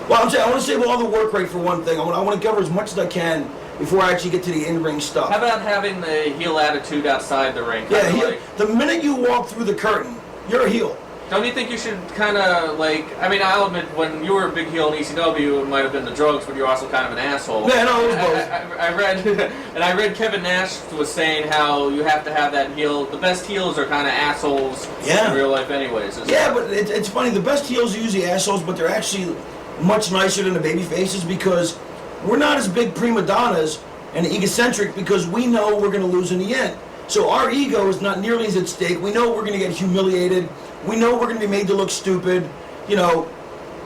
Well, I'm saying I want to save all the work rate for one thing. I want to cover as much as I can before I actually get to the in-ring stuff. How about having the heel attitude outside the ring? Yeah, the minute you walk through the curtain, you're a heel. Don't you think you should kind of like? I mean, I'll admit, when you were a big heel in ECW, it might have been the drugs, but you're also kind of an asshole. Yeah, no, it was both. I read Kevin Nash was saying how you have to have that heel. The best heels are kind of assholes in real life, anyways. Yeah, but it's funny. The best heels are usually assholes, but they're actually much nicer than the baby faces because we're not as big prima donnas and egocentric because we know we're going to lose in the end. So our ego is not nearly as at stake. We know we're going to get humiliated. We know we're going to be made to look stupid. You know,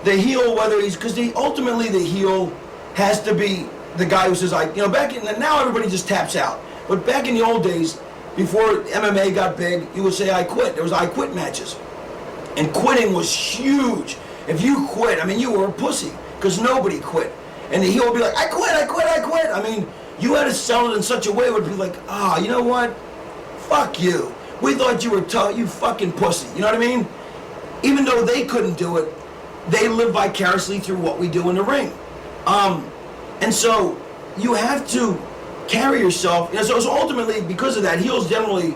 the heel, whether he's, because ultimately the heel has to be the guy who says, now everybody just taps out. But back in the old days, before MMA got big, you would say, I quit. There was I quit matches. And quitting was huge. If you quit, I mean, you were a pussy because nobody quit. And the heel would be like, I quit. I mean, you had to sell it in such a way it would be like, you know what? Fuck you. We thought you were tough, you fucking pussy. You know what I mean? Even though they couldn't do it, they live vicariously through what we do in the ring. And so you have to carry yourself. So ultimately, because of that, heels generally,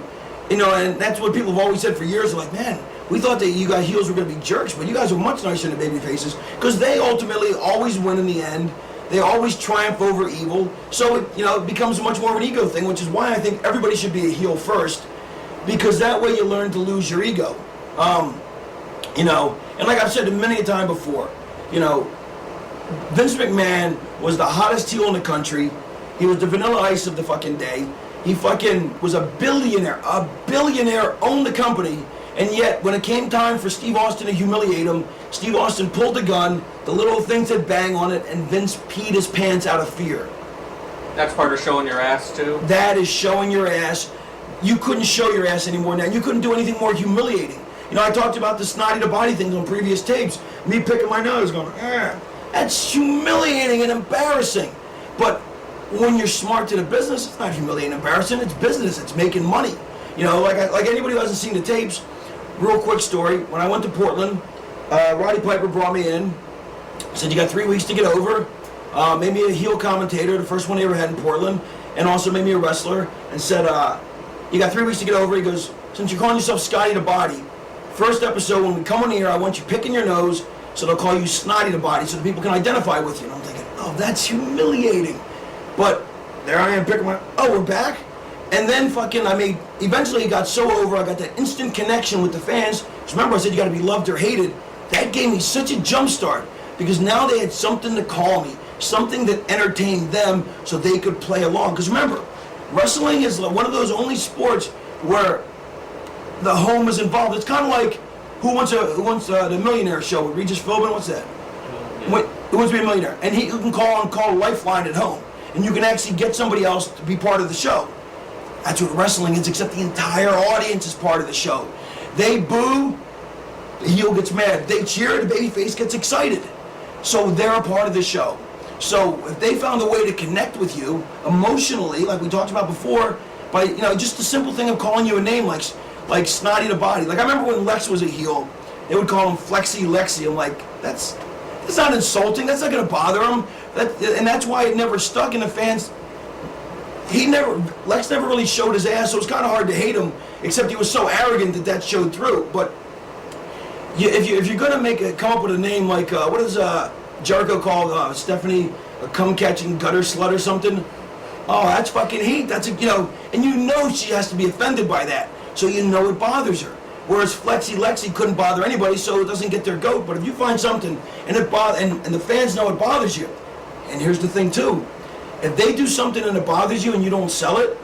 and that's what people have always said for years. They're like, man, we thought that you guys heels were going to be jerks, but you guys are much nicer than the baby faces because they ultimately always win in the end. They always triumph over evil. So it becomes much more of an ego thing, which is why I think everybody should be a heel first, because that way you learn to lose your ego. And like I've said many a time before, Vince McMahon was the hottest heel in the country. He was the Vanilla Ice of the fucking day. He fucking was a billionaire, owned the company, and yet when it came time for Steve Austin to humiliate him, Steve Austin pulled the gun, the little thing said bang on it, and Vince peed his pants out of fear. That's part of showing your ass too? That is showing your ass. You couldn't show your ass anymore now. You couldn't do anything more humiliating. I talked about the snotty to body things on previous tapes. Me picking my nose going, that's humiliating and embarrassing. But when you're smart to the business, it's not humiliating and embarrassing. It's business. It's making money. Like anybody who hasn't seen the tapes, real quick story. When I went to Portland, Roddy Piper brought me in, said, you got 3 weeks to get over. Made me a heel commentator, the first one he ever had in Portland, and also made me a wrestler, and said, you got 3 weeks to get over. He goes, since you're calling yourself Scotty the Body, first episode, when we come on here, I want you picking your nose, so they'll call you Snotty the Body, so the people can identify with you. And I'm thinking, that's humiliating. But there I am picking we're back? And then eventually it got so over, I got that instant connection with the fans. Because remember, I said you got to be loved or hated. That gave me such a jump start, because now they had something to call me, something that entertained them so they could play along. Because remember, wrestling is one of those only sports where the home is involved. It's kind of like Who Wants the Millionaire show with Regis Philbin. What's that? Who Wants to Be a Millionaire? And you can call Lifeline at home, and you can actually get somebody else to be part of the show. That's what wrestling is, except the entire audience is part of the show. They boo, the heel gets mad. They cheer, the babyface gets excited. So they're a part of the show. So if they found a way to connect with you emotionally, like we talked about before, by just the simple thing of calling you a name like Snotty the Body. Like I remember when Lex was a heel, they would call him Flexi Lexi. I'm like, that's not insulting. That's not going to bother him. And that's why it never stuck in the fans. Lex never really showed his ass, so it's kind of hard to hate him. Except he was so arrogant that showed through. But if you're going to come up with a name like what does Jericho called Stephanie a cum catching gutter slut or something? Oh, that's fucking heat. That's and she has to be offended by that. So it bothers her. Whereas Flexi Lexi couldn't bother anybody, so it doesn't get their goat. But if you find something and and the fans know it bothers you, and here's the thing too, if they do something and it bothers you and you don't sell it,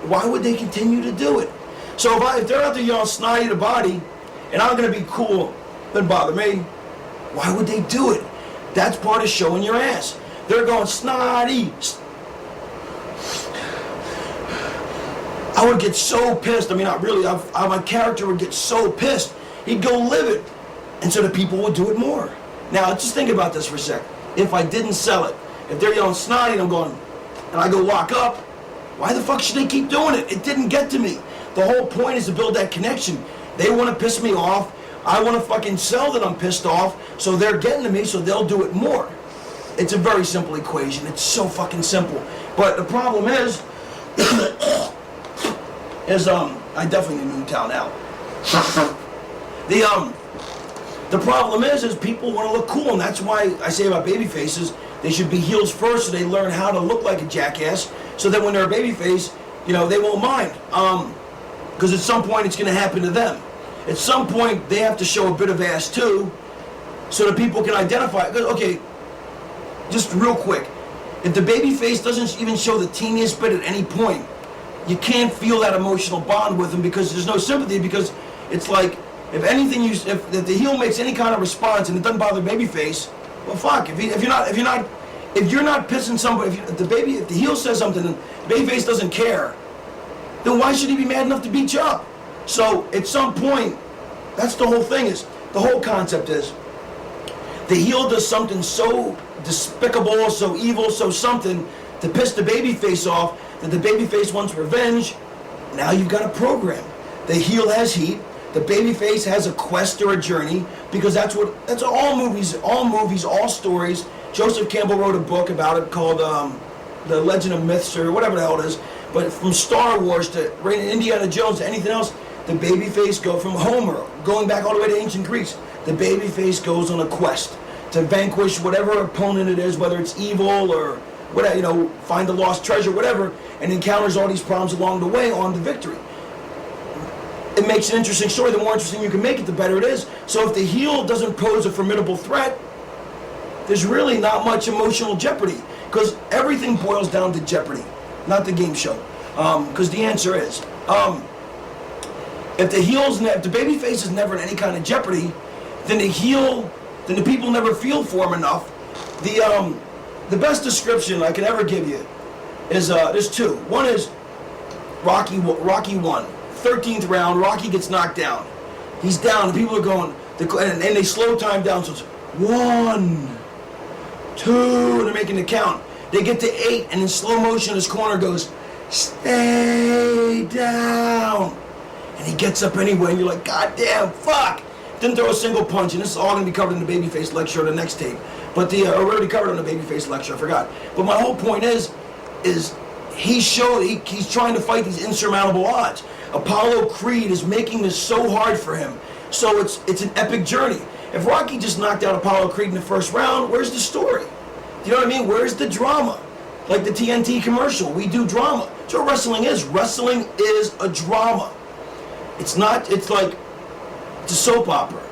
why would they continue to do it? So if they're out there yelling snotty to body, and I'm gonna be cool, doesn't bother me, why would they do it? That's part of showing your ass. They're going snotty. I would get so pissed. I mean, not really. My character would get so pissed. He'd go livid. And so the people would do it more. Now, just think about this for a sec. If I didn't sell it, if they're yelling snotty and I'm going, and I go lock up, why the fuck should they keep doing it? It didn't get to me. The whole point is to build that connection. They want to piss me off. I want to fucking sell that I'm pissed off, so they're getting to me, so they'll do it more. It's a very simple equation. It's so fucking simple. But the problem is, I definitely need a new towel now. The problem is people want to look cool, and that's why I say about baby faces, they should be heels first, so they learn how to look like a jackass, so that when they're a baby face, you know, they won't mind. Because at some point it's going to happen to them. At some point they have to show a bit of ass too, so that people can identify. Okay, just real quick, if the baby face doesn't even show the teeniest bit at any point, you can't feel that emotional bond with them because there's no sympathy. Because it's like, if anything, if the heel makes any kind of response and it doesn't bother babyface, well, fuck. If you're not pissing somebody, if the heel says something and babyface doesn't care, then why should he be mad enough to beat you up? So at some point, that's the whole thing. The whole concept is the heel does something so despicable, so evil, so something to piss the babyface off that the babyface wants revenge. Now you've got a program. The heel has heat. The babyface has a quest or a journey, because that's all movies, all stories. Joseph Campbell wrote a book about it called The Legend of Myths, or whatever the hell it is. But from Star Wars to Indiana Jones to anything else, the babyface go from Homer, going back all the way to ancient Greece. The babyface goes on a quest to vanquish whatever opponent it is, whether it's evil or whatever, you know, find the lost treasure, whatever, and encounters all these problems along the way on to victory. It makes an interesting story. The more interesting you can make it, the better it is. So if the heel doesn't pose a formidable threat, there's really not much emotional jeopardy, because everything boils down to jeopardy, not the game show. Because the answer is, if the babyface is never in any kind of jeopardy, then the people never feel for him enough. The best description I can ever give you is there's two. One is Rocky 1, 13th round. Rocky gets knocked down. He's down, and people are going, and they slow time down, so it's 1, 2, and they're making the count. They get to 8, and in slow motion, his corner goes, "Stay down." And he gets up anyway, and you're like, God damn, fuck! Didn't throw a single punch, and this is all going to be covered in the babyface lecture or the next tape. But already covered on the babyface lecture, I forgot. But my whole point is he's trying to fight these insurmountable odds. Apollo Creed is making this so hard for him. So it's an epic journey. If Rocky just knocked out Apollo Creed in the first round, where's the story? Do you know what I mean? Where's the drama? Like the TNT commercial, we do drama. That's what wrestling is. Wrestling is a drama. It's a soap opera.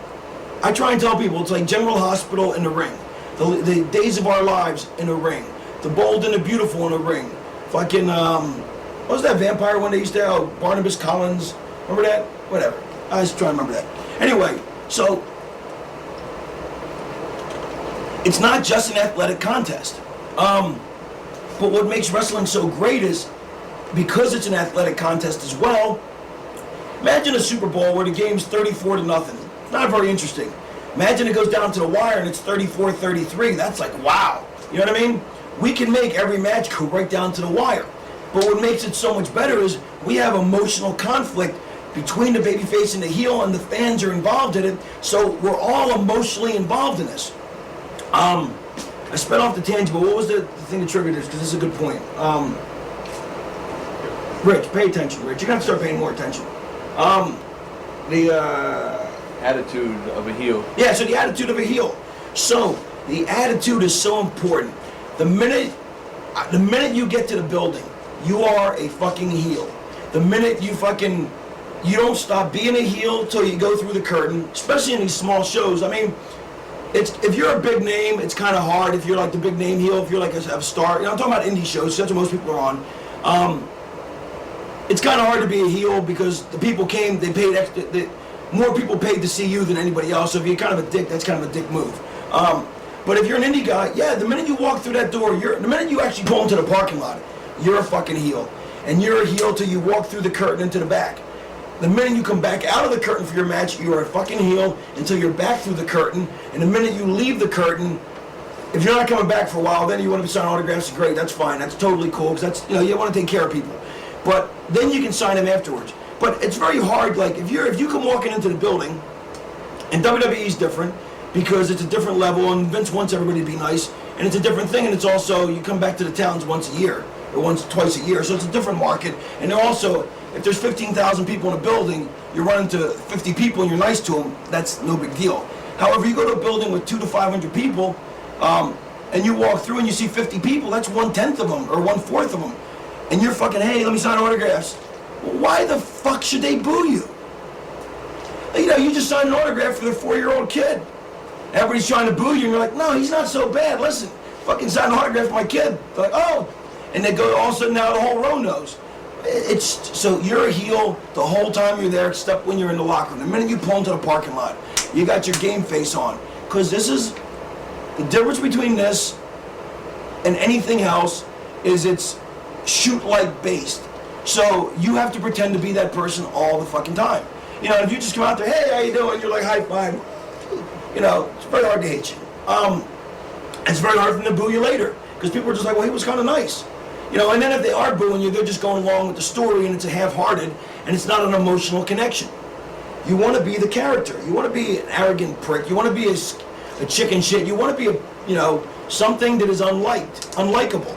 I try and tell people it's like General Hospital in the ring. The Days of Our Lives in the ring. The Bold and the Beautiful in the ring. Fucking, what was that vampire one they used to have? Barnabas Collins. Remember that? Whatever. I was trying to remember that. Anyway, so it's not just an athletic contest. But what makes wrestling so great is because it's an athletic contest as well. Imagine a Super Bowl where the game's 34-0. Not very interesting. Imagine it goes down to the wire and it's 34-33. That's like, wow. You know what I mean? We can make every match go right down to the wire. But what makes it so much better is we have emotional conflict between the babyface and the heel, and the fans are involved in it. So we're all emotionally involved in this. I sped off the tangent, but what was the thing that triggered this? Because this is a good point. Rich, pay attention, Rich. You're going to start paying more attention. The attitude of a heel. Yeah, so the attitude of a heel. So the attitude is so important. The minute you get to the building, you are a fucking heel. The minute you fucking you don't stop being a heel till you go through the curtain, especially in these small shows. I mean, if you're a big name, it's kind of hard. If you're like the big name heel, if you're like a star, I'm talking about indie shows. That's what most people are on. It's kind of hard to be a heel because the people came, they paid extra. More people paid to see you than anybody else. So if you're kind of a dick, that's kind of a dick move. But if you're an indie guy, yeah, the minute you walk through that door, the minute you actually pull into the parking lot, you're a fucking heel. And you're a heel till you walk through the curtain into the back. The minute you come back out of the curtain for your match, you are a fucking heel until you're back through the curtain. And the minute you leave the curtain, if you're not coming back for a while, then you want to be signing autographs, great, that's fine, that's totally cool, because that's, you want to take care of people. But then you can sign them afterwards. But it's very hard, like, if you come walking into the building, and WWE is different, because it's a different level, and Vince wants everybody to be nice, and it's a different thing, and it's also, you come back to the towns once a year, or twice a year, so it's a different market, and they're also, if there's 15,000 people in a building, you're running to 50 people and you're nice to them, that's no big deal. However, you go to a building with 200 to 500 people, and you walk through and you see 50 people, that's 1/10 of them, or 1/4 of them, and you're fucking, hey, let me sign autographs. Well, why the fuck should they boo you? You just signed an autograph for their 4-year-old kid. Everybody's trying to boo you, and you're like, no, he's not so bad, listen, fucking sign an autograph for my kid. They're like, oh, and they go, all of a sudden now the whole row knows. So you're a heel the whole time you're there, except when you're in the locker room. The minute you pull into the parking lot, you got your game face on. Because this is, the difference between this and anything else is it's shoot-like based. So you have to pretend to be that person all the fucking time. If you just come out there, hey, how you doing? You're like, high five. It's very hard to hate you. It's very hard for them to boo you later. Because people are just like, well, he was kind of nice. And then if they are booing you, they're just going along with the story, and it's a half-hearted, and it's not an emotional connection. You want to be the character. You want to be an arrogant prick. You want to be a chicken shit. You want to be something that is unlikable.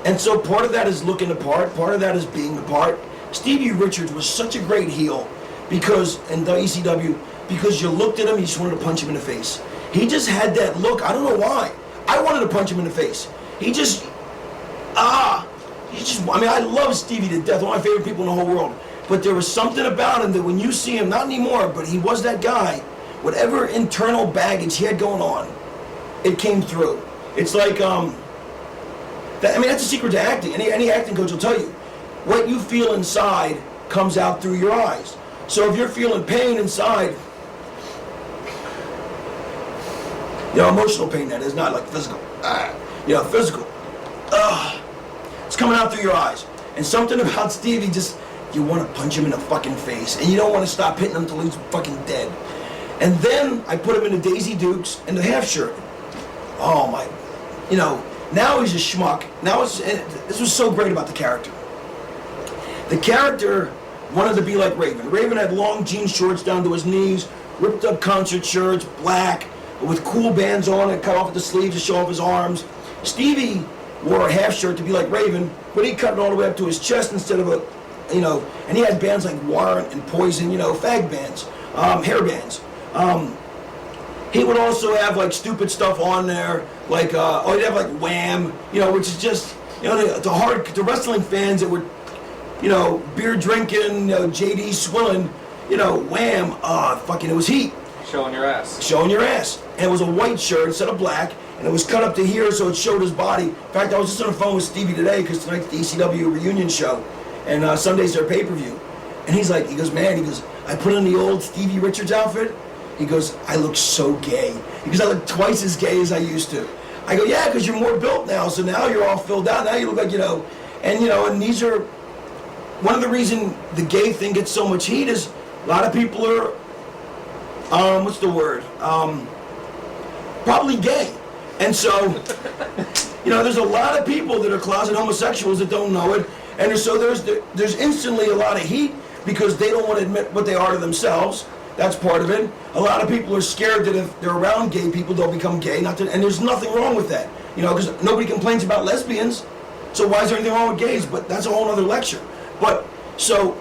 And so part of that is looking the part. Part of that is being the part. Stevie Richards was such a great heel because in the ECW, because you looked at him, you just wanted to punch him in the face. He just had that look. I don't know why. I wanted to punch him in the face. I love Stevie to death, one of my favorite people in the whole world. But there was something about him that when you see him, not anymore, but he was that guy, whatever internal baggage he had going on, it came through. It's like, that's a secret to acting. Any acting coach will tell you. What you feel inside comes out through your eyes. So if you're feeling pain inside, emotional pain, that is, not like physical. Physical. It's coming out through your eyes. And something about Stevie, you want to punch him in the fucking face. And you don't want to stop hitting him until he's fucking dead. And then I put him in the Daisy Dukes and the half shirt. Oh my, now he's a schmuck. This was so great about the character. The character wanted to be like Raven. Raven had long jean shorts down to his knees, ripped up concert shirts, black, with cool bands on it, cut off at the sleeves to show off his arms. Stevie wore a half shirt to be like Raven, but he cut it all the way up to his chest instead of and he had bands like Warrant and Poison, fag bands, hair bands. He would also have like stupid stuff on there, like, he'd have like Wham, which is just, the wrestling fans that were, beer drinking, JD swilling, Wham, it was heat. Showing your ass. Showing your ass. And it was a white shirt instead of black, and it was cut up to here so it showed his body. In fact, I was just on the phone with Stevie today because tonight's the ECW reunion show, and Sunday's their pay-per-view. And he goes, man, I put on the old Stevie Richards outfit. He goes, I look so gay. He goes, I look twice as gay as I used to. I go, yeah, because you're more built now, so now you're all filled out. Now you look like, and these are, one of the reasons the gay thing gets so much heat is a lot of people are, what's the word? Probably gay. And so, there's a lot of people that are closet homosexuals that don't know it. And there's instantly a lot of heat because they don't want to admit what they are to themselves. That's part of it. A lot of people are scared that if they're around gay people, they'll become gay. And there's nothing wrong with that. Because nobody complains about lesbians. So why is there anything wrong with gays? But that's a whole other lecture. But, so,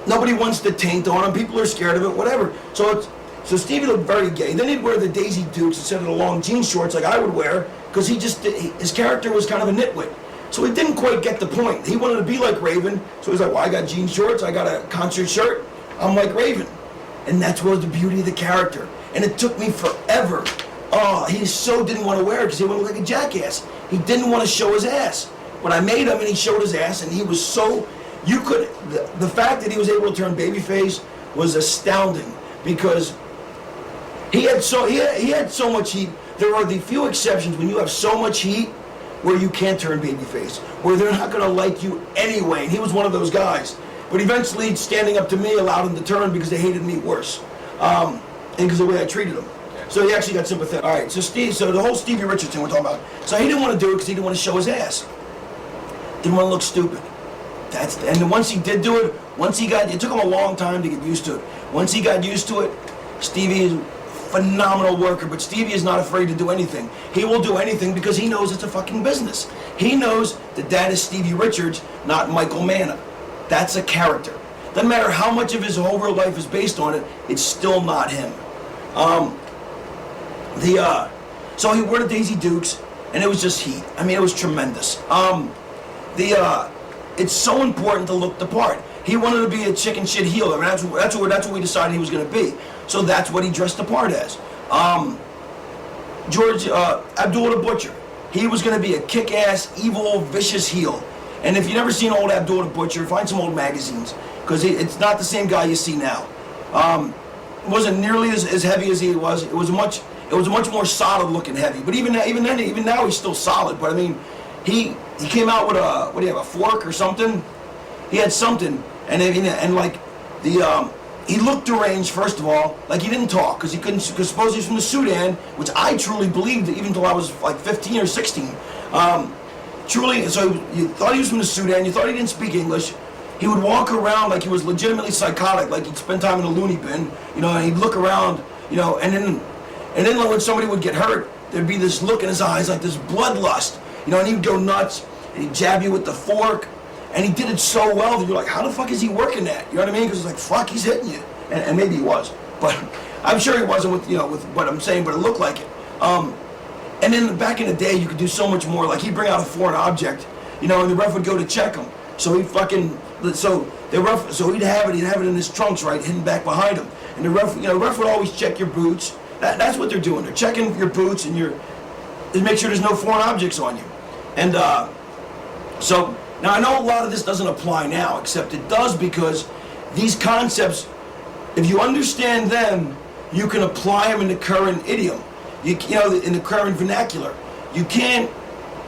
nobody wants to taint on them. People are scared of it, whatever. So Stevie looked very gay. Then he'd wear the Daisy Dukes instead of the long jean shorts like I would wear, because his character was kind of a nitwit. So he didn't quite get the point. He wanted to be like Raven, so he's like, well, I got jean shorts, I got a concert shirt, I'm like Raven. And that's what was the beauty of the character. And it took me forever. Oh, he so didn't want to wear it because he would look like a jackass. He didn't want to show his ass. But I made him and he showed his ass, and he was so, the fact that he was able to turn babyface was astounding, because he had so much heat. There are the few exceptions when you have so much heat where you can't turn babyface, where they're not going to like you anyway. And he was one of those guys. But eventually, standing up to me allowed him to turn because they hated me worse, and because of the way I treated him. So he actually got sympathetic. All right, so the whole Stevie Richards thing we're talking about. So he didn't want to do it because he didn't want to show his ass. Didn't want to look stupid. And then once he did do it, it took him a long time to get used to it. Once he got used to it, Stevie is a phenomenal worker, but Stevie is not afraid to do anything. He will do anything because he knows it's a fucking business. He knows that is Stevie Richards, not Michael Manna. That's a character. Doesn't matter how much of his whole real life is based on it, it's still not him. So he wore the Daisy Dukes, and it was just heat. I mean, it was tremendous. It's so important to look the part. He wanted to be a chicken shit heel. I mean, that's what we decided he was going to be. So that's what he dressed the part as. Abdullah the Butcher. He was going to be a kick-ass, evil, vicious heel. And if you've never seen old Abdullah the Butcher, find some old magazines, because it's not the same guy you see now. It wasn't nearly as heavy as he was. It was a much more solid looking heavy. But even now he's still solid. But I mean, he came out with a fork or something. He had something, he looked deranged, first of all. Like, he didn't talk because suppose he's from the Sudan, which I truly believed even until I was like 15 or 16. Truly, so you thought he was from the Sudan, you thought he didn't speak English. He would walk around like he was legitimately psychotic, like he'd spend time in a loony bin, and he'd look around, and then when somebody would get hurt, there'd be this look in his eyes, like this bloodlust, and he would go nuts, and he'd jab you with the fork, and he did it so well that you're like, how the fuck is he working that? You know what I mean? Because it's like, fuck, he's hitting you. And maybe he was, but I'm sure he wasn't with what I'm saying, but it looked like it. And then back in the day, you could do so much more. Like, he'd bring out a foreign object, and the ref would go to check him. So he'd have it in his trunks, right, hidden back behind him. And the ref would always check your boots. That's what they're doing. They're checking your boots and to make sure there's no foreign objects on you. And so now I know a lot of this doesn't apply now, except it does because these concepts, if you understand them, you can apply them in the current idiom. In the current vernacular. You can't,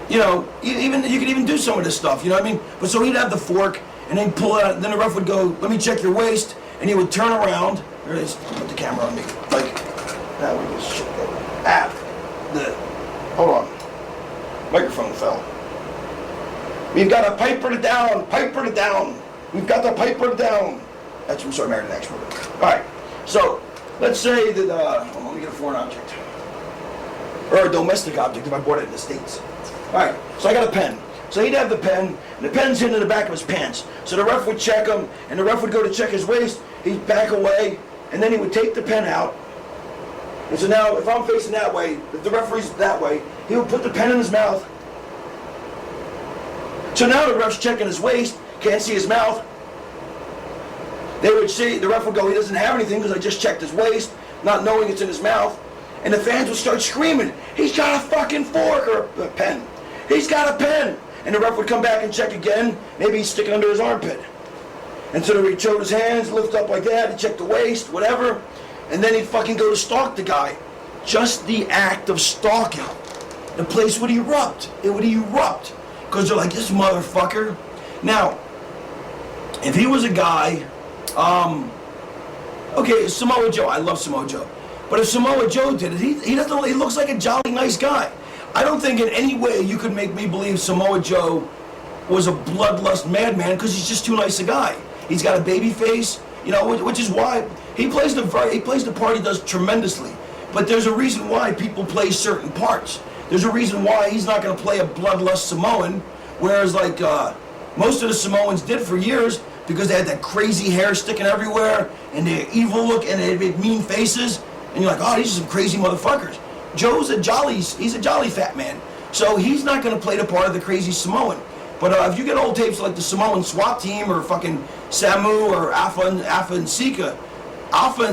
you can even do some of this stuff, you know what I mean? But so he'd have the fork, and then pull it out, and then the ref would go, let me check your waist, and he would turn around. There it is, put the camera on me. Like, that would just shit. Hold on. Microphone fell. We've got to piper it down. We've got to piper it down. That's from Sorry Married an Expert. All right, so let's say that, hold on, let me get a foreign object. Or a domestic object if I bought it in the States. All right, so I got a pen. So he'd have the pen, and the pen's hidden in the back of his pants. So the ref would check him, and the ref would go to check his waist, he'd back away, and then he would take the pen out. And so now, if I'm facing that way, if the referee's that way, he would put the pen in his mouth. So now the ref's checking his waist, can't see his mouth. They would see, the ref would go, he doesn't have anything because I just checked his waist, not knowing it's in his mouth. And the fans would start screaming, he's got a fucking fork or a pen. He's got a pen. And the ref would come back and check again. Maybe he's sticking under his armpit. And so he'd show his hands, lift up like that, he'd check the waist, whatever. And then he'd fucking go to stalk the guy. Just the act of stalking. The place would erupt. It would erupt. Because they're like, this motherfucker. Now, if he was a guy, okay, Samoa Joe, I love Samoa Joe. But if Samoa Joe did it, he looks like a jolly nice guy. I don't think in any way you could make me believe Samoa Joe was a bloodlust madman because he's just too nice a guy. He's got a baby face, which is why he plays the part he does tremendously. But there's a reason why people play certain parts. There's a reason why he's not going to play a bloodlust Samoan, whereas like most of the Samoans did for years because they had that crazy hair sticking everywhere and their evil look and they had mean faces. And you're like, oh, these are some crazy motherfuckers. Joe's he's a jolly fat man. So he's not going to play the part of the crazy Samoan. But if you get old tapes like the Samoan SWAT team or fucking Samu or Alpha and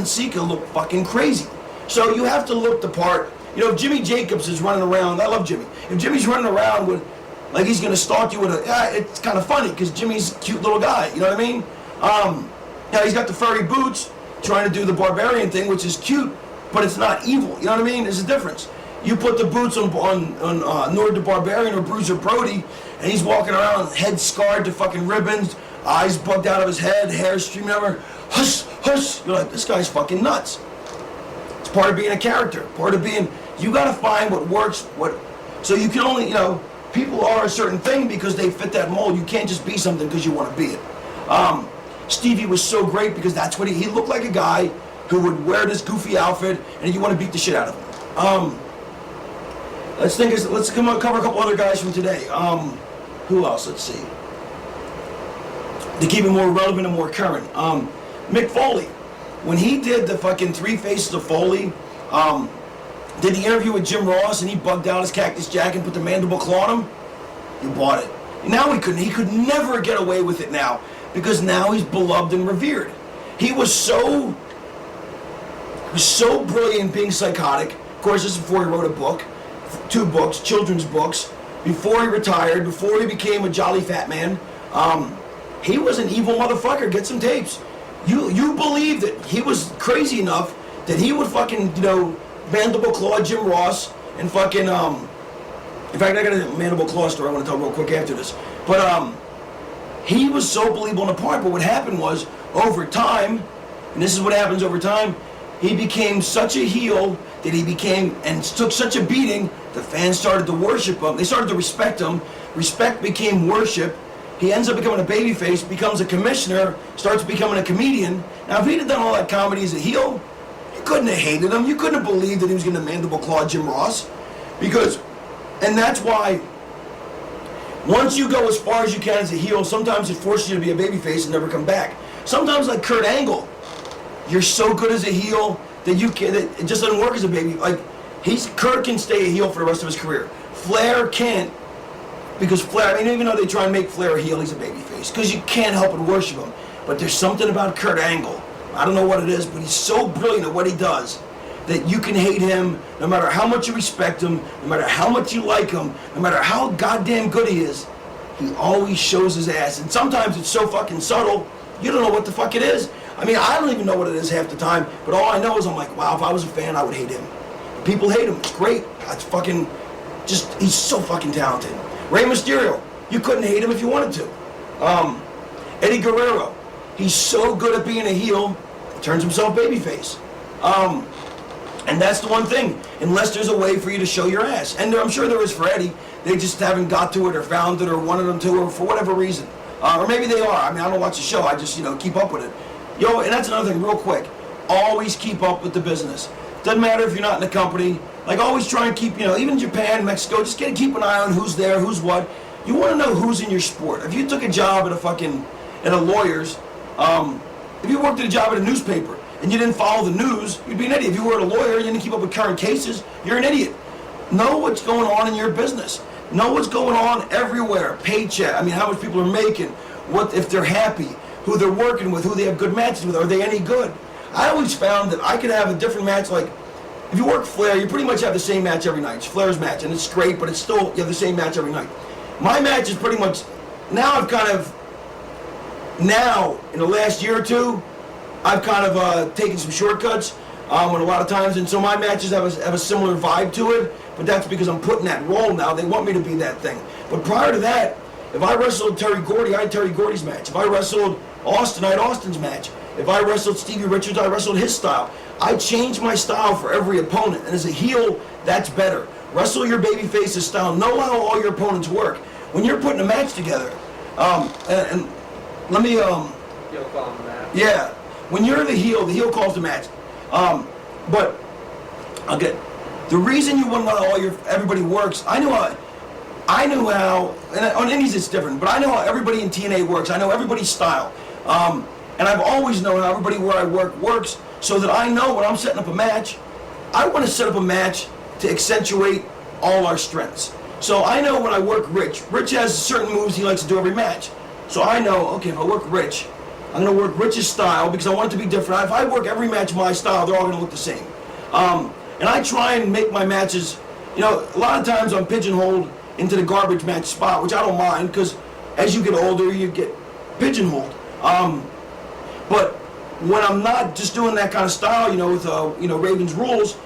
Sika look fucking crazy. So you have to look the part. You know, if Jimmy Jacobs is running around, I love Jimmy. If Jimmy's running around with, like he's going to stalk you with it's kind of funny because Jimmy's a cute little guy, you know what I mean? Now he's got the furry boots trying to do the barbarian thing, which is cute, but it's not evil, you know what I mean? There's a difference. You put the boots on Nord the Barbarian or Bruiser Brody, and he's walking around, head scarred to fucking ribbons, eyes bugged out of his head, hair streaming over, hush, hush. You're like, this guy's fucking nuts. It's part of being a character, part of being, you gotta find what works, so you can only, you know, people are a certain thing because they fit that mold. You can't just be something because you want to be it. Stevie was so great because that's what he looked like, a guy who would wear this goofy outfit and you want to beat the shit out of him. Let's come on, cover a couple other guys from today. Who else? Let's see. To keep it more relevant and more current. Mick Foley. When he did the fucking Three Faces of Foley, did the interview with Jim Ross and he bugged out his Cactus Jack and put the mandible claw on him, you bought it. Now he could never get away with it now because now he's beloved and revered. He was so brilliant being psychotic. Of course, this is before he wrote a book, 2 books, children's books, before he retired, before he became a jolly fat man. He was an evil motherfucker. Get some tapes. You believe that he was crazy enough that he would fucking, you know, mandible claw Jim Ross and fucking, in fact, I got a mandible claw story I want to tell real quick after this. But he was so believable in the part, but what happened was, over time, and this is what happens over time, he became such a heel that he became, and took such a beating, the fans started to worship him. They started to respect him. Respect became worship. He ends up becoming a babyface, becomes a commissioner, starts becoming a comedian. Now, if he'd have done all that comedy as a heel, you couldn't have hated him. You couldn't have believed that he was going to mandible claw Jim Ross. Because, and that's why, once you go as far as you can as a heel, sometimes it forces you to be a babyface and never come back. Sometimes, like Kurt Angle, you're so good as a heel that it just doesn't work as a baby. Like, Kurt can stay a heel for the rest of his career. Flair can't, because Flair, I mean, even though they try and make Flair a heel, he's a babyface, because you can't help but worship him. But there's something about Kurt Angle, I don't know what it is, but he's so brilliant at what he does that you can hate him no matter how much you respect him, no matter how much you like him, no matter how goddamn good he is. He always shows his ass, and sometimes it's so fucking subtle, you don't know what the fuck it is. I mean, I don't even know what it is half the time, but all I know is I'm like, wow, if I was a fan, I would hate him. People hate him. It's great. It's fucking, he's so fucking talented. Rey Mysterio, you couldn't hate him if you wanted to. Eddie Guerrero, he's so good at being a heel, he turns himself babyface. And that's the one thing, unless there's a way for you to show your ass. And I'm sure there is for Eddie, they just haven't got to it or found it or wanted them to, or for whatever reason. Or maybe they are. I mean, I don't watch the show, I just, keep up with it. Yo, and that's another thing, real quick. Always keep up with the business. Doesn't matter if you're not in the company. Like, always try and keep, even Japan, Mexico, just keep an eye on who's there, who's what. You want to know who's in your sport. If you took a job at a lawyer's, if you worked at a job at a newspaper and you didn't follow the news, you'd be an idiot. If you were a lawyer and you didn't keep up with current cases, you're an idiot. Know what's going on in your business. Know what's going on everywhere. Paycheck, how much people are making, what if they're happy, who they're working with, who they have good matches with, are they any good? I always found that I could have a different match, like, if you work Flair, you pretty much have the same match every night. It's Flair's match, and it's great, but it's still, you have the same match every night. My match is pretty much, in the last year or two, I've kind of taken some shortcuts, and a lot of times, and so my matches have a similar vibe to it, but that's because I'm putting that role now. They want me to be that thing. But prior to that, if I wrestled Terry Gordy, I had Terry Gordy's match. If I wrestled Austin, I had Austin's match. If I wrestled Stevie Richards, I wrestled his style. I changed my style for every opponent, and as a heel, that's better. Wrestle your babyface's style. Know how all your opponents work. When you're putting a match together, and let me, You'll call him that. yeah, when you're the heel calls the match. But I'll get the reason you want to know how everybody works. I knew how, and on Indies it's different, but I know how everybody in TNA works. I know everybody's style. And I've always known how everybody where I work works, so that I know when I'm setting up a match, I want to set up a match to accentuate all our strengths. So I know when I work Rich has certain moves he likes to do every match. So I know, okay, if I work Rich, I'm going to work Rich's style because I want it to be different. If I work every match my style, they're all going to look the same. And I try and make my matches, a lot of times I'm pigeonholed into the garbage match spot, which I don't mind because as you get older, you get pigeonholed. But when I'm not just doing that kind of style, with Raven's rules,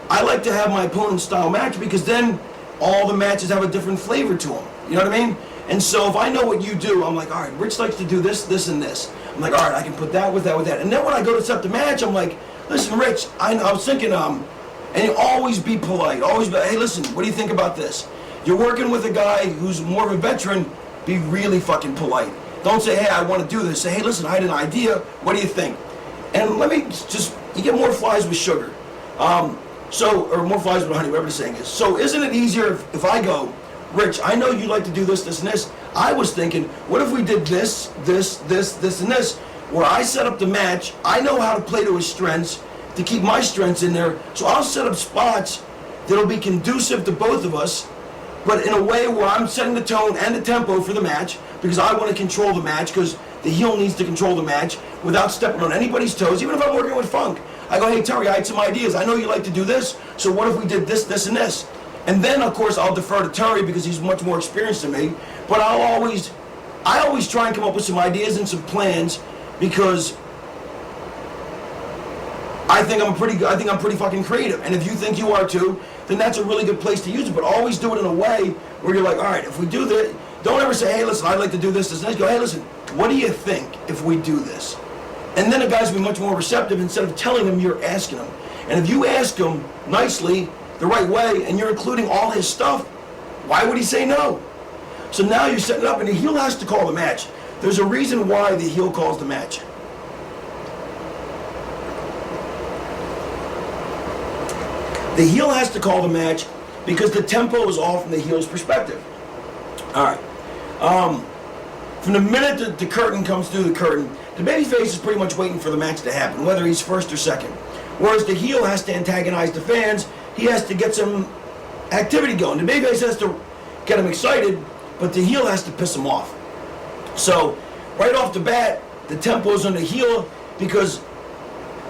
I like to have my opponent's style match because then all the matches have a different flavor to them. You know what I mean? And so if I know what you do, I'm like, all right, Rich likes to do this, this, and this. I'm like, all right, I can put that with that, with that. And then when I go to set the match, I'm like, listen, Rich, I was thinking, and you always be polite. Always be, hey, listen, what do you think about this? You're working with a guy who's more of a veteran, be really fucking polite. Don't say, hey, I want to do this. Say, hey, listen, I had an idea. What do you think? And let me just, you get more flies with sugar. Or more flies with honey, whatever the saying is. So isn't it easier if I go, Rich, I know you like to do this, this, and this. I was thinking, what if we did this, this, this, this, and this, where I set up the match, I know how to play to his strengths, to keep my strengths in there, so I'll set up spots that'll be conducive to both of us, but in a way where I'm setting the tone and the tempo for the match, because I want to control the match, because the heel needs to control the match without stepping on anybody's toes, even if I'm working with Funk. I go, hey, Terry, I had some ideas. I know you like to do this, so what if we did this, this, and this? And then, of course, I'll defer to Terry because he's much more experienced than me. But I always try and come up with some ideas and some plans because I think I'm pretty fucking creative. And if you think you are too, then that's a really good place to use it. But always do it in a way where you're like, all right, if we do this, don't ever say, hey, listen, I'd like to do this, this, and this. Go, hey, listen, what do you think if we do this? And then the guys will be much more receptive instead of telling them, you're asking them. And if you ask him nicely, the right way, and you're including all his stuff, why would he say no? So now you're setting up, and the heel has to call the match. There's a reason why the heel calls the match. The heel has to call the match because the tempo is off from the heel's perspective. All right. From the minute that the curtain comes through the curtain, the babyface is pretty much waiting for the match to happen, whether he's first or second. Whereas the heel has to antagonize the fans. He has to get some activity going. The babyface has to get him excited, but the heel has to piss him off. So, right off the bat, the tempo's on the heel because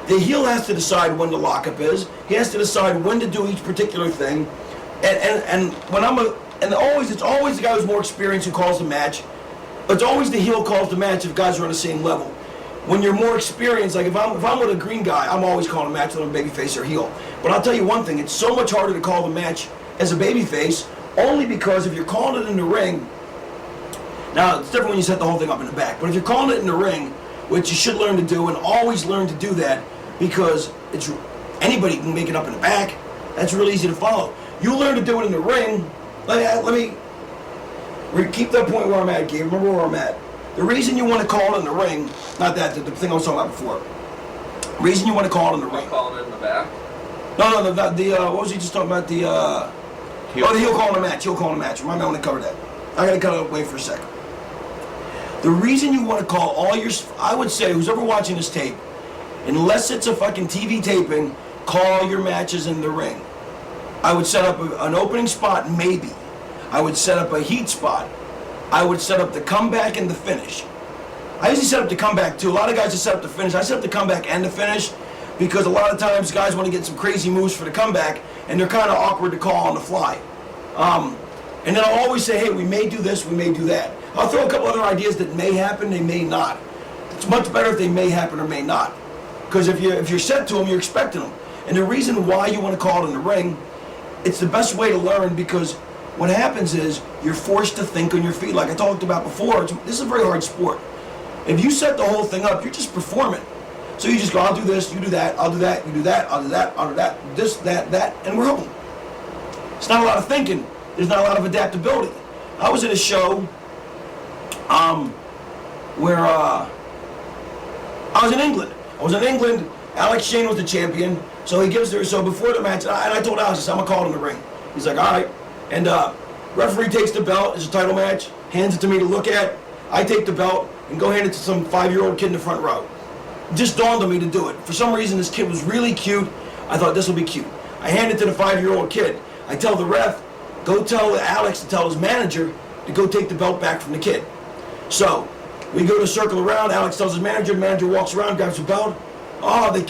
the heel has to decide when the lockup is. He has to decide when to do each particular thing. And when it's always the guy who's more experienced who calls the match. It's always the heel calls the match if guys are on the same level. When you're more experienced, like if I'm with a green guy, I'm always calling a match with a babyface or heel. But I'll tell you one thing, it's so much harder to call the match as a babyface, only because if you're calling it in the ring, now it's different when you set the whole thing up in the back, but if you're calling it in the ring, which you should learn to do, and always learn to do that, because anybody can make it up in the back, that's really easy to follow. You learn to do it in the ring. Let me keep that point where I'm at, Gabe. Remember where I'm at. The reason you want to call it in the ring, not that, the thing I was talking about before. The reason you want to call it in the ring. Calling it in the back? No, what was he just talking about? The heel calling the match. Heel calling the match. Remind me, I want to cover that. I got to cut it away for a second. The reason you want to call all your, I would say, who's ever watching this tape, unless it's a fucking TV taping, call your matches in the ring. I would set up an opening spot, maybe. I would set up a heat spot. I would set up the comeback and the finish. I usually set up the comeback too. A lot of guys just set up the finish. I set up the comeback and the finish because a lot of times guys want to get some crazy moves for the comeback and they're kind of awkward to call on the fly. And then I'll always say, hey, we may do this, we may do that. I'll throw a couple other ideas that may happen, they may not. It's much better if they may happen or may not. Because if you're set to them, you're expecting them. And the reason why you want to call it in the ring, it's the best way to learn because what happens is you're forced to think on your feet. Like I talked about before, this is a very hard sport. If you set the whole thing up, you're just performing. So you just go, I'll do this, you do that, I'll do that, you do that, I'll do that, I'll do that, this, that, and we're home. It's not a lot of thinking. There's not a lot of adaptability. I was at a show where I was in England. Alex Shane was the champion. So he gives so before the match, and I told Alex, I said, I'm going to call it in the ring. He's like, all right. And referee takes the belt. It's a title match. Hands it to me to look at. I take the belt and go hand it to some 5-year-old kid in the front row. It just dawned on me to do it. For some reason, this kid was really cute. I thought this will be cute. I hand it to the 5-year-old kid. I tell the ref, go tell Alex to tell his manager to go take the belt back from the kid. So we go to circle around. Alex tells his manager. The manager walks around, grabs the belt. Oh, the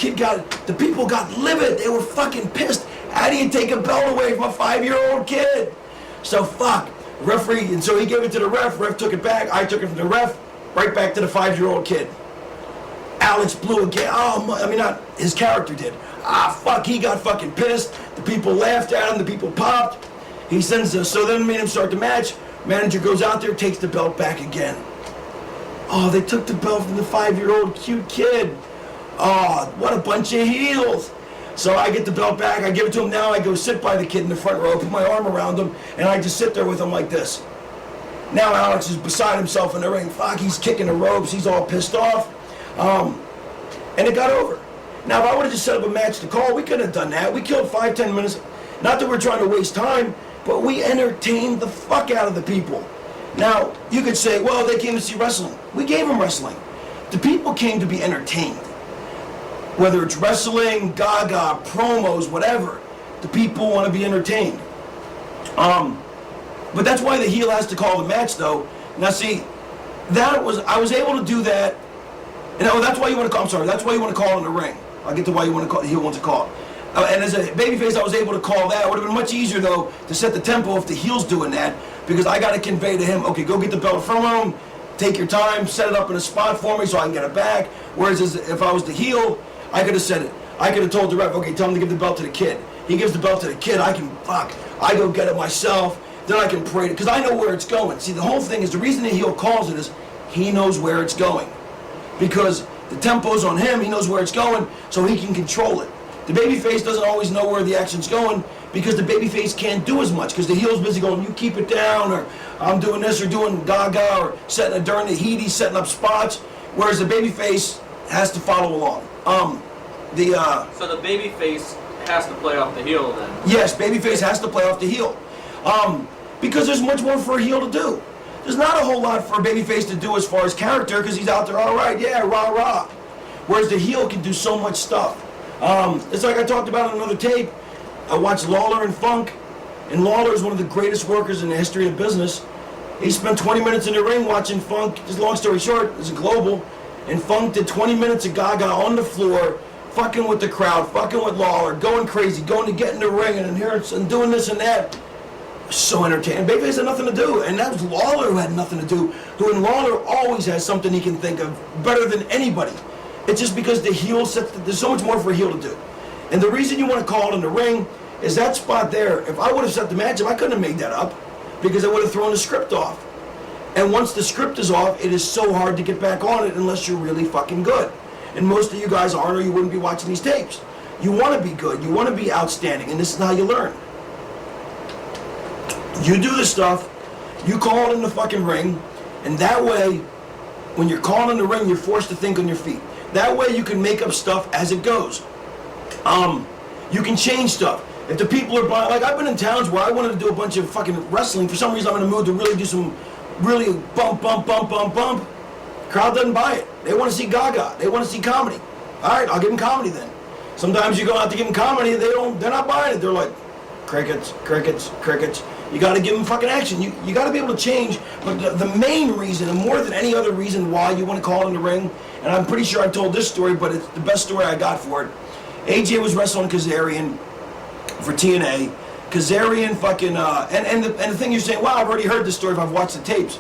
people got livid. They were fucking pissed. How do you take a belt away from a 5-year-old kid? So fuck. Referee, and so he gave it to the ref. Ref took it back. I took it from the ref, right back to the 5-year-old kid. Alex blew again. Oh, I mean, not his character did. Fuck, he got fucking pissed. The people laughed at him. The people popped. He sends us. So then made him start the match. Manager goes out there, takes the belt back again. Oh, they took the belt from the 5-year-old cute kid. Oh, what a bunch of heels. So I get the belt back, I give it to him. Now I go sit by the kid in the front row, put my arm around him, and I just sit there with him like this. Now Alex is beside himself in the ring. Fuck, he's kicking the ropes, he's all pissed off. And it got over. Now if I would have just set up a match to call, we could have done that. We killed 5-10 minutes. Not that we're trying to waste time, but we entertained the fuck out of the people. Now, you could say, well, they came to see wrestling. We gave them wrestling. The people came to be entertained. Whether it's wrestling, gaga, promos, whatever, the people want to be entertained. But that's why the heel has to call the match, though. Now, see, I was able to do that. And that's why you want to call. I'm sorry. That's why you want to call in the ring. I'll get to why you want to call. The heel wants to call. And as a babyface, I was able to call that. It would have been much easier, though, to set the tempo if the heel's doing that, because I got to convey to him, okay, go get the belt from him, take your time, set it up in a spot for me so I can get it back. Whereas if I was the heel, I could have said it. I could have told the ref, okay, tell him to give the belt to the kid. He gives the belt to the kid. I go get it myself. Then I can parade it, because I know where it's going. See, the whole thing is, the reason the heel calls it is he knows where it's going. Because the tempo's on him, he knows where it's going, so he can control it. The babyface doesn't always know where the action's going, because the babyface can't do as much, because the heel's busy going, you keep it down, or I'm doing this, or doing gaga, or setting it during the heat, he's setting up spots, whereas the babyface has to follow along. So the babyface has to play off the heel then? Yes, babyface has to play off the heel. Because there's much more for a heel to do. There's not a whole lot for a babyface to do as far as character, because he's out there, all right, yeah, rah, rah. Whereas the heel can do so much stuff. It's like I talked about in another tape. I watched Lawler and Funk, and Lawler is one of the greatest workers in the history of business. He spent 20 minutes in the ring watching Funk. Just long story short, it's a global, and Funk did 20 minutes of gaga on the floor, fucking with the crowd, fucking with Lawler, going crazy, going to get in the ring and adherence and doing this and that. So entertaining. Babyface had nothing to do, and that was Lawler who had nothing to do. And Lawler always has something he can think of better than anybody. It's just because the heel there's so much more for a heel to do. And the reason you want to call it in the ring is that spot there. If I would have set the match up, I couldn't have made that up, because I would have thrown the script off. And once the script is off, it is so hard to get back on it unless you're really fucking good. And most of you guys aren't, or you wouldn't be watching these tapes. You want to be good. You want to be outstanding, and this is how you learn. You do the stuff, you call it in the fucking ring, and that way, when you're calling in the ring, you're forced to think on your feet. That way you can make up stuff as it goes. You can change stuff. If the people are buying, like I've been in towns where I wanted to do a bunch of fucking wrestling, for some reason I'm in a mood to really do some really bump. Crowd doesn't buy it. They want to see gaga. They want to see comedy. All right, I'll give them comedy then. Sometimes you go out to give them comedy, they're not buying it. They're like, crickets. You got to give them fucking action. You got to be able to change. But the main reason, and more than any other reason why you want to call in the ring, and I'm pretty sure I've told this story, but it's the best story I got for it. AJ was wrestling Kazarian for TNA. Kazarian fucking, and the thing you're saying, wow, I've already heard this story if I've watched the tapes.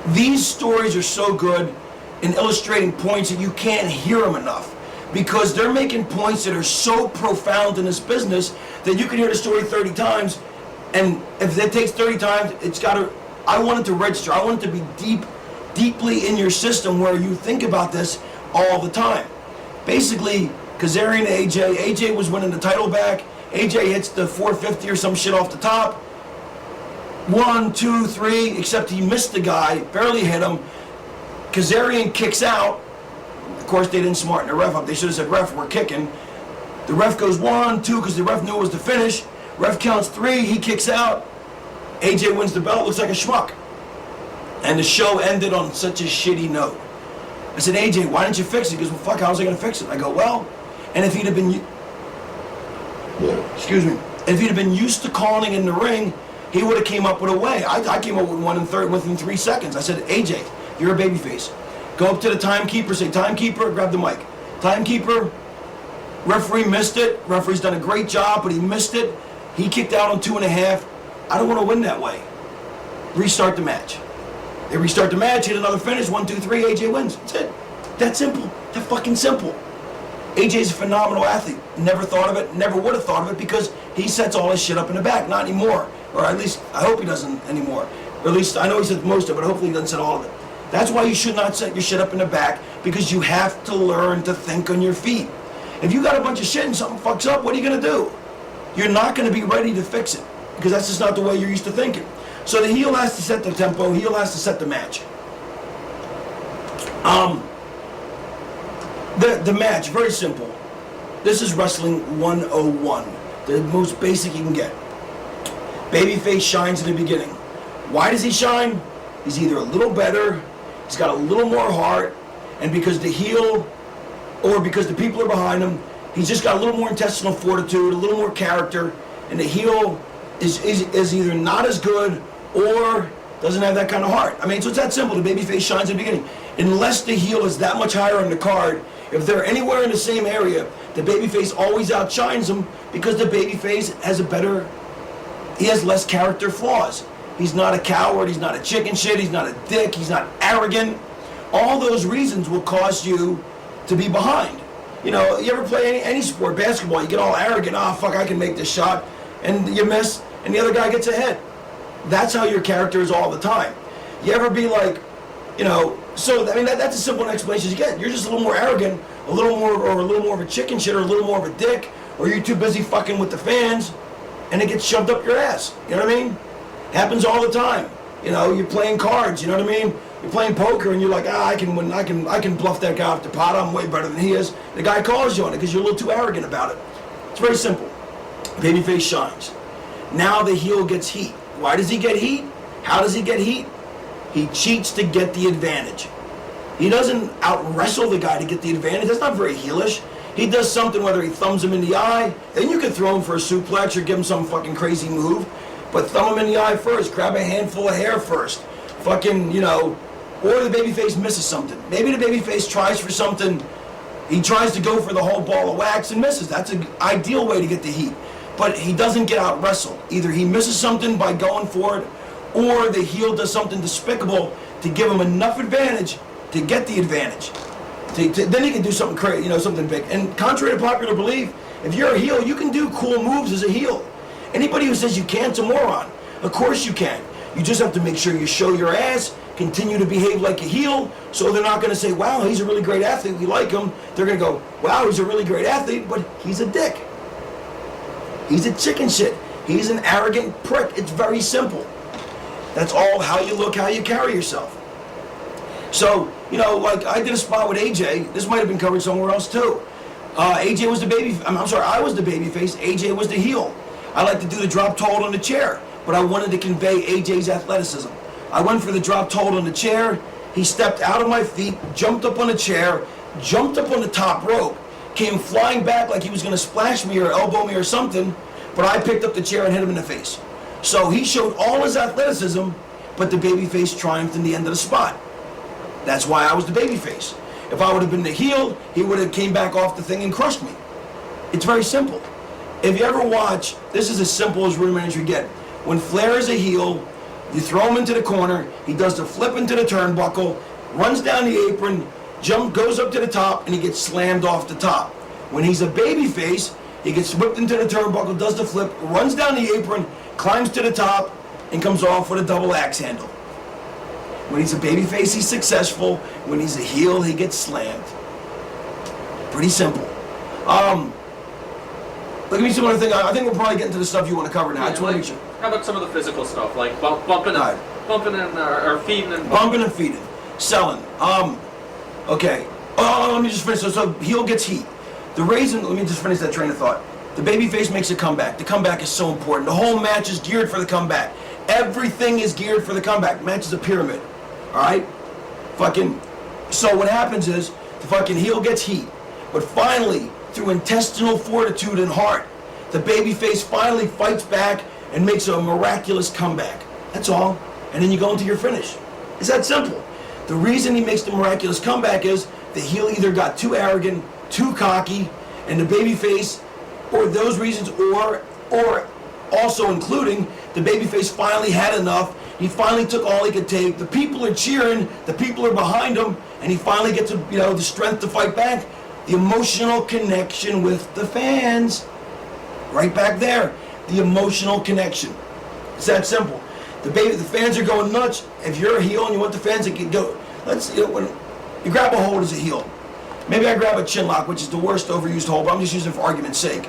These stories are so good in illustrating points that you can't hear them enough, because they're making points that are so profound in this business that you can hear the story 30 times, and if it takes 30 times, I want it to register. I want it to be deeply in your system where you think about this all the time. Basically, Kazarian and AJ was winning the title back. AJ hits the 450 or some shit off the top. 1, 2, 3, except he missed the guy, barely hit him. Kazarian kicks out. Of course, they didn't smarten the ref up. They should have said, ref, we're kicking. The ref goes 1, 2, because the ref knew it was the finish. Ref counts 3, he kicks out. AJ wins the belt, looks like a schmuck. And the show ended on such a shitty note. I said, AJ, why didn't you fix it? He goes, well, fuck, how was I going to fix it? I go, well, and if he'd have been... Excuse me. If he'd have been used to calling in the ring, he would have came up with a way. I came up with one within 3 seconds. I said, AJ, you're a babyface. Go up to the timekeeper, say, timekeeper, grab the mic. Timekeeper, referee missed it. Referee's done a great job, but he missed it. He kicked out on 2.5. I don't want to win that way. Restart the match. They restart the match, hit another finish, 1, 2, 3, AJ wins. That's it. That simple. That fucking simple. AJ's a phenomenal athlete. Never thought of it, never would have thought of it because he sets all his shit up in the back. Not anymore. Or at least, I hope he doesn't anymore. Or at least, I know he says most of it, but hopefully he doesn't set all of it. That's why you should not set your shit up in the back, because you have to learn to think on your feet. If you got a bunch of shit and something fucks up, what are you going to do? You're not going to be ready to fix it, because that's just not the way you're used to thinking. So the heel has to set the tempo, heel has to set the match. The match, very simple. This is Wrestling 101, the most basic you can get. Babyface shines in the beginning. Why does he shine? He's either a little better, he's got a little more heart, and because the heel, or because the people are behind him, he's just got a little more intestinal fortitude, a little more character, and the heel is either not as good or doesn't have that kind of heart. I mean, so it's that simple. The babyface shines in the beginning. Unless the heel is that much higher on the card, if they're anywhere in the same area, the babyface always outshines them because the babyface has he has less character flaws. He's not a coward, he's not a chicken shit, he's not a dick, he's not arrogant. All those reasons will cause you to be behind. You know, you ever play any sport, basketball, you get all arrogant, fuck, I can make this shot, and you miss, and the other guy gets ahead. That's how your character is all the time. You ever be like, you know, so I mean that's a simple explanation you get. You're just a little more arrogant, a little more of a chicken shit, or a little more of a dick, or you're too busy fucking with the fans, and it gets shoved up your ass. You know what I mean? Happens all the time. You know, you're playing cards. You know what I mean? You're playing poker, and you're like, I can win. I can bluff that guy off the pot. I'm way better than he is. The guy calls you on it because you're a little too arrogant about it. It's very simple. Babyface shines. Now the heel gets heat. Why does he get heat? How does he get heat? He cheats to get the advantage. He doesn't out-wrestle the guy to get the advantage. That's not very heelish. He does something, whether he thumbs him in the eye, then you can throw him for a suplex or give him some fucking crazy move, but thumb him in the eye first, grab a handful of hair first, fucking, you know, or the babyface misses something. Maybe the babyface tries for something, he tries to go for the whole ball of wax and misses. That's an ideal way to get the heat. But he doesn't get out-wrestled. Either he misses something by going for it, or the heel does something despicable to give him enough advantage to get the advantage. Then he can do something crazy, you know, something big. And contrary to popular belief, if you're a heel, you can do cool moves as a heel. Anybody who says you can's a moron. Of course you can. You just have to make sure you show your ass, continue to behave like a heel, so they're not going to say, wow, he's a really great athlete, we like him. They're going to go, wow, he's a really great athlete, but he's a dick. He's a chicken shit. He's an arrogant prick. It's very simple. That's all how you look, how you carry yourself. So, you know, like I did a spot with AJ. This might have been covered somewhere else too. AJ was the baby. I'm sorry, I was the baby face. AJ was the heel. I like to do the drop toe on the chair, but I wanted to convey AJ's athleticism. I went for the drop toe on the chair. He stepped out of my feet, jumped up on the chair, jumped up on the top rope, came flying back like he was going to splash me or elbow me or something, but I picked up the chair and hit him in the face. So he showed all his athleticism, but the babyface triumphed in the end of the spot. That's why I was the babyface. If I would have been the heel, he would have came back off the thing and crushed me. It's very simple. If you ever watch, this is as simple as rudimentary as you get. When Flair is a heel, you throw him into the corner, he does the flip into the turnbuckle, runs down the apron, goes up to the top, and he gets slammed off the top. When he's a babyface, he gets whipped into the turnbuckle, does the flip, runs down the apron, climbs to the top, and comes off with a double axe handle. When he's a babyface, he's successful. When he's a heel, he gets slammed. Pretty simple. Let me see one thing. I think we'll probably get into the stuff you want to cover now. Yeah, I just want to make sure. How about some of the physical stuff, like bumping and or feeding and bumping and feeding, selling. Okay. Let me just finish. So heel gets heat. The reason. Let me just finish that train of thought. The babyface makes a comeback. The comeback is so important. The whole match is geared for the comeback. Everything is geared for the comeback. Match is a pyramid. All right. So what happens is the fucking heel gets heat, but finally, through intestinal fortitude and heart, the babyface finally fights back and makes a miraculous comeback. That's all. And then you go into your finish. It's that simple. The reason he makes the miraculous comeback is the heel either got too arrogant, too cocky, and the babyface, or those reasons, or also including the babyface finally had enough. He finally took all he could take. The people are cheering, the people are behind him, and he finally gets the strength to fight back. The emotional connection with the fans. Right back there. The emotional connection. It's that simple. The fans are going nuts. If you're a heel and you want the fans to go, when you grab a hold as a heel. Maybe I grab a chin lock, which is the worst overused hold, but I'm just using it for argument's sake.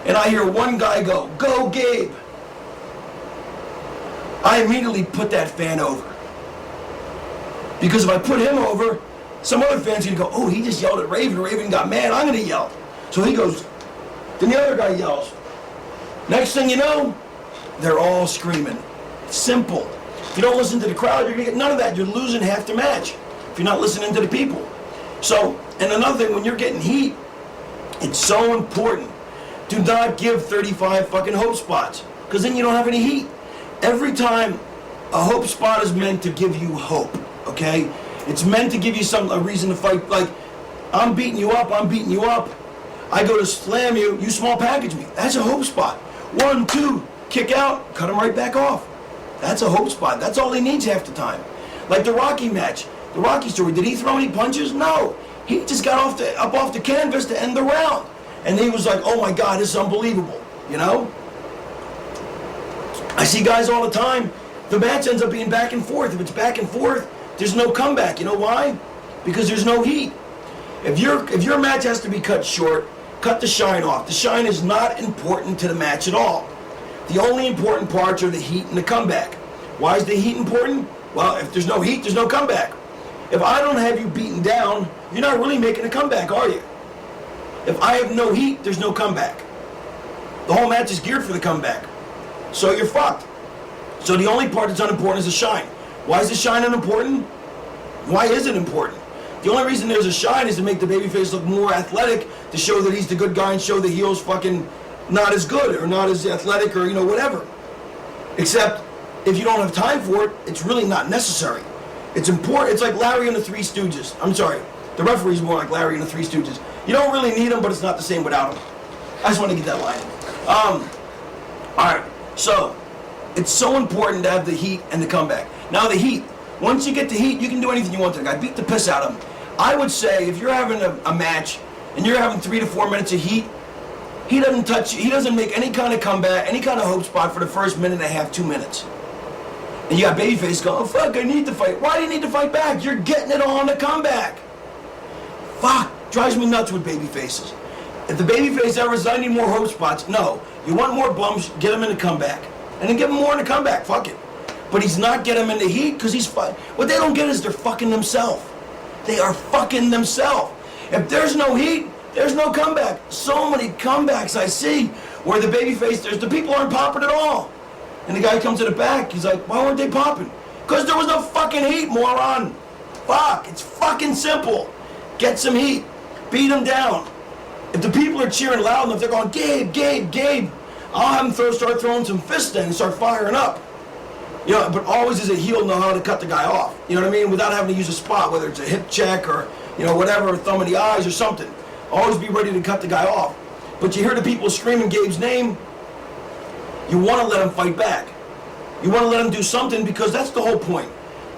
And I hear one guy go, "Go Gabe." I immediately put that fan over. Because if I put him over, some other fan's gonna go, "Oh, he just yelled at Raven. Raven got mad. I'm gonna yell." So he goes, then the other guy yells. Next thing you know, they're all screaming. Simple. If you don't listen to the crowd, you're gonna get none of that. You're losing half the match if you're not listening to the people. So, and another thing, when you're getting heat, it's so important. Do not give 35 fucking hope spots, because then you don't have any heat. Every time, a hope spot is meant to give you hope, okay? It's meant to give you a reason to fight. Like, I'm beating you up, I go to slam you, you small package me. That's a hope spot. 1, 2, kick out, cut him right back off. That's a hope spot. That's all he needs half the time. Like the Rocky match, the Rocky story. Did he throw any punches? No. He just got up off the canvas to end the round. And he was like, "Oh my God, this is unbelievable." You know? I see guys all the time, the match ends up being back and forth. If it's back and forth, there's no comeback. You know why? Because there's no heat. If your match has to be cut short, cut the shine off. The shine is not important to the match at all. The only important parts are the heat and the comeback. Why is the heat important? Well, if there's no heat, there's no comeback. If I don't have you beaten down, you're not really making a comeback, are you? If I have no heat, there's no comeback. The whole match is geared for the comeback. So you're fucked. So the only part that's unimportant is the shine. Why is the shine unimportant? Why is it important? The only reason there's a shine is to make the babyface look more athletic, to show that he's the good guy and show the heel's fucking not as good or not as athletic or whatever. Except if you don't have time for it, it's really not necessary. It's important. It's like Larry and the Three Stooges. I'm sorry, the referee's more like Larry and the Three Stooges. You don't really need them, but it's not the same without them. I just want to get that line in. Alright, so it's so important to have the heat and the comeback. Now the heat. Once you get the heat, you can do anything you want to the guy. Beat the piss out of him. I would say if you're having a match and you're having 3 to 4 minutes of heat, he doesn't touch you. He doesn't make any kind of comeback, any kind of hope spot for the first minute and a half, 2 minutes. And you got babyface going, "Oh fuck, I need to fight." Why do you need to fight back? You're getting it on the comeback. Fuck, drives me nuts with babyfaces. If the babyface ever says, "I need more hope spots," no. You want more bums, get him in the comeback. And then give him more in the comeback, fuck it. But he's not getting him in the heat because he's fighting. What they don't get is they're fucking themselves. They are fucking themselves. If there's no heat, there's no comeback. So many comebacks I see where the babyface, the people aren't popping at all. And the guy comes to the back, he's like, "Why weren't they popping?" Because there was no fucking heat, moron. Fuck, it's fucking simple. Get some heat. Beat them down. If the people are cheering loud enough, they're going, "Gabe, Gabe, Gabe," I'll have them start throwing some fists in and start firing up. But always as a heel know how to cut the guy off. You know what I mean? Without having to use a spot, whether it's a hip check or, whatever, a thumb in the eyes or something. Always be ready to cut the guy off. But you hear the people screaming Gabe's name, you want to let him fight back. You want to let him do something because that's the whole point.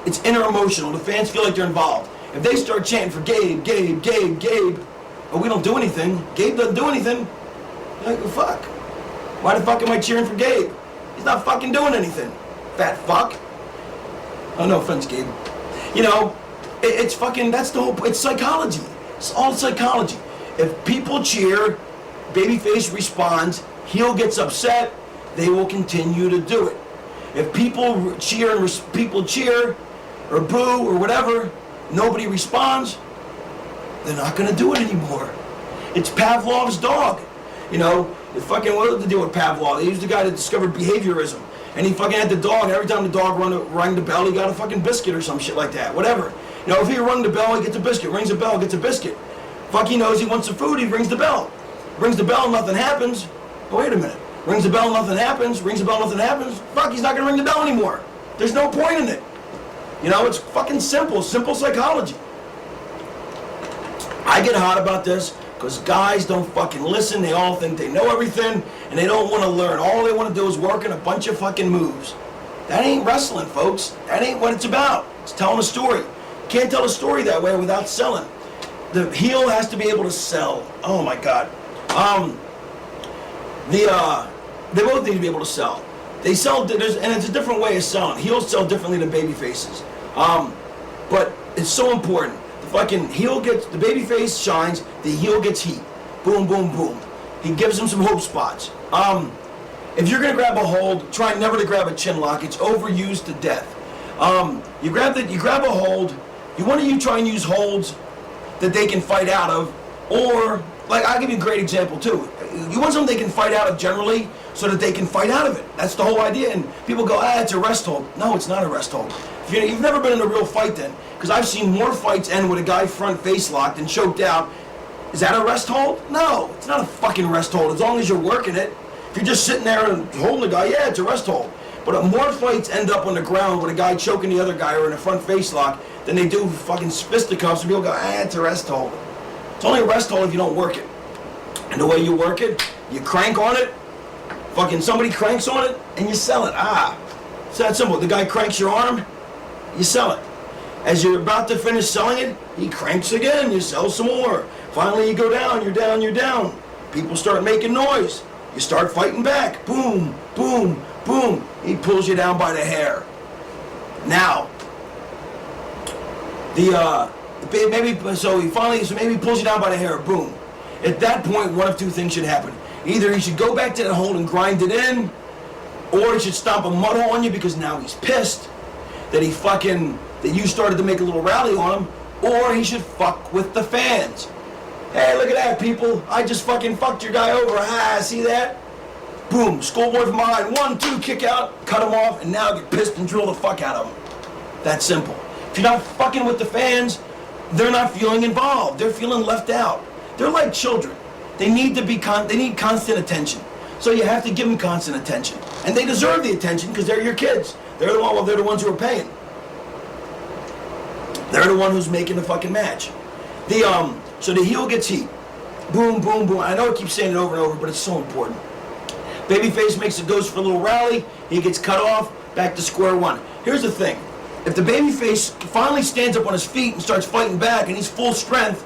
It's inner emotional. The fans feel like they're involved. If they start chanting for Gabe, Gabe, Gabe, Gabe, but we don't do anything, Gabe doesn't do anything, you're like, well, fuck. Why the fuck am I cheering for Gabe? He's not fucking doing anything. Fat fuck. Oh, no offense, Gabe. It's fucking, that's the whole, it's psychology. It's all psychology. If people cheer, babyface responds, heel gets upset, they will continue to do it. If people cheer or boo or whatever, nobody responds, they're not going to do it anymore. It's Pavlov's dog. What did they do with Pavlov? He was the guy that discovered behaviorism. And he fucking had the dog, and every time the dog rang the bell, he got a fucking biscuit or some shit like that. Whatever. If he rung the bell, he gets a biscuit. Rings the bell, gets a biscuit. Fuck, he knows he wants some food, he rings the bell. Rings the bell, nothing happens. Oh, wait a minute. Rings the bell, nothing happens. Rings the bell, nothing happens. Fuck, he's not gonna ring the bell anymore. There's no point in it. You know, it's fucking simple psychology. I get hot about this because guys don't fucking listen. They all think they know everything and they don't want to learn. All they want to do is work in a bunch of fucking moves. That ain't wrestling, folks. That ain't what it's about. It's telling a story. Can't tell a story that way without selling. The heel has to be able to sell. Oh my God. They both need to be able to sell. They sell, and it's a different way of selling. Heels sell differently than baby faces. But it's so important. The fucking heel gets, the baby face shines, the heel gets heat. Boom, boom, boom. He gives him some hope spots. If you're gonna grab a hold, try never to grab a chin lock. It's overused to death. You grab a hold. You want to try and use holds that they can fight out of, or like I'll give you a great example too. You want something they can fight out of generally, so that they can fight out of it. That's the whole idea. And people go, it's a rest hold. No, it's not a rest hold. You've never been in a real fight then, because I've seen more fights end with a guy front face locked and choked out. Is that a rest hold? No, it's not a fucking rest hold as long as you're working it. If you're just sitting there and holding the guy, yeah, it's a rest hold. But more fights end up on the ground with a guy choking the other guy or in a front face lock than they do fucking fisticuffs and people go, it's a rest hold. It's only a rest hold if you don't work it. And the way you work it, you crank on it, fucking somebody cranks on it, and you sell it. It's that simple. The guy cranks your arm, you sell it. As you're about to finish selling it, he cranks again, you sell some more. Finally you go down, you're down, you're down. People start making noise. You start fighting back. Boom, boom, boom. He pulls you down by the hair. Now, maybe he pulls you down by the hair. Boom. At that point, one of two things should happen. Either he should go back to the hole and grind it in, or he should stomp a mud hole on you because now he's pissed that you started to make a little rally on him, or he should fuck with the fans. Hey, look at that, people. I just fucking fucked your guy over. See that? Boom, schoolboy from behind. 1, 2, kick out, cut him off, and now get pissed and drill the fuck out of him. That simple. If you're not fucking with the fans, they're not feeling involved. They're feeling left out. They're like children. They need constant attention. So you have to give them constant attention. And they deserve the attention because they're your kids. They're the ones who are paying. They're the one who's making the fucking match. So the heel gets heat. Boom, boom, boom. I know I keep saying it over and over, but it's so important. Babyface goes for a little rally. He gets cut off. Back to square one. Here's the thing. If the babyface finally stands up on his feet and starts fighting back and he's full strength,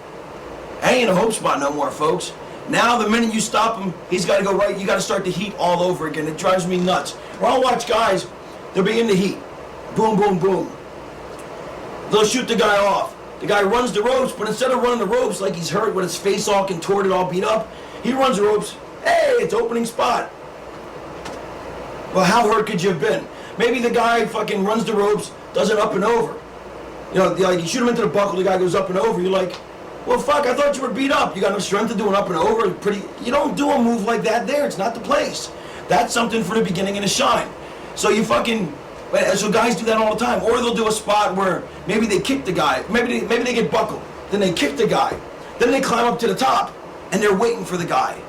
ain't a hope spot no more, folks. Now the minute you stop him, he's got to go right. You got to start the heat all over again. It drives me nuts. Or I'll watch guys, they'll be in the heat. Boom, boom, boom. They'll shoot the guy off. The guy runs the ropes, but instead of running the ropes like he's hurt with his face all contorted, all beat up, he runs the ropes. Hey, it's opening spot. Well, how hurt could you have been? Maybe the guy fucking runs the ropes, does it up and over. You know, like you shoot him into the buckle, the guy goes up and over. You're like, well, fuck, I thought you were beat up. You got no strength to do an up and over. You don't do a move like that there. It's not the place. That's something for the beginning and the shine. So so guys do that all the time. Or they'll do a spot where maybe they kick the guy. Maybe they get buckled. Then they kick the guy. Then they climb up to the top, and they're waiting for the guy.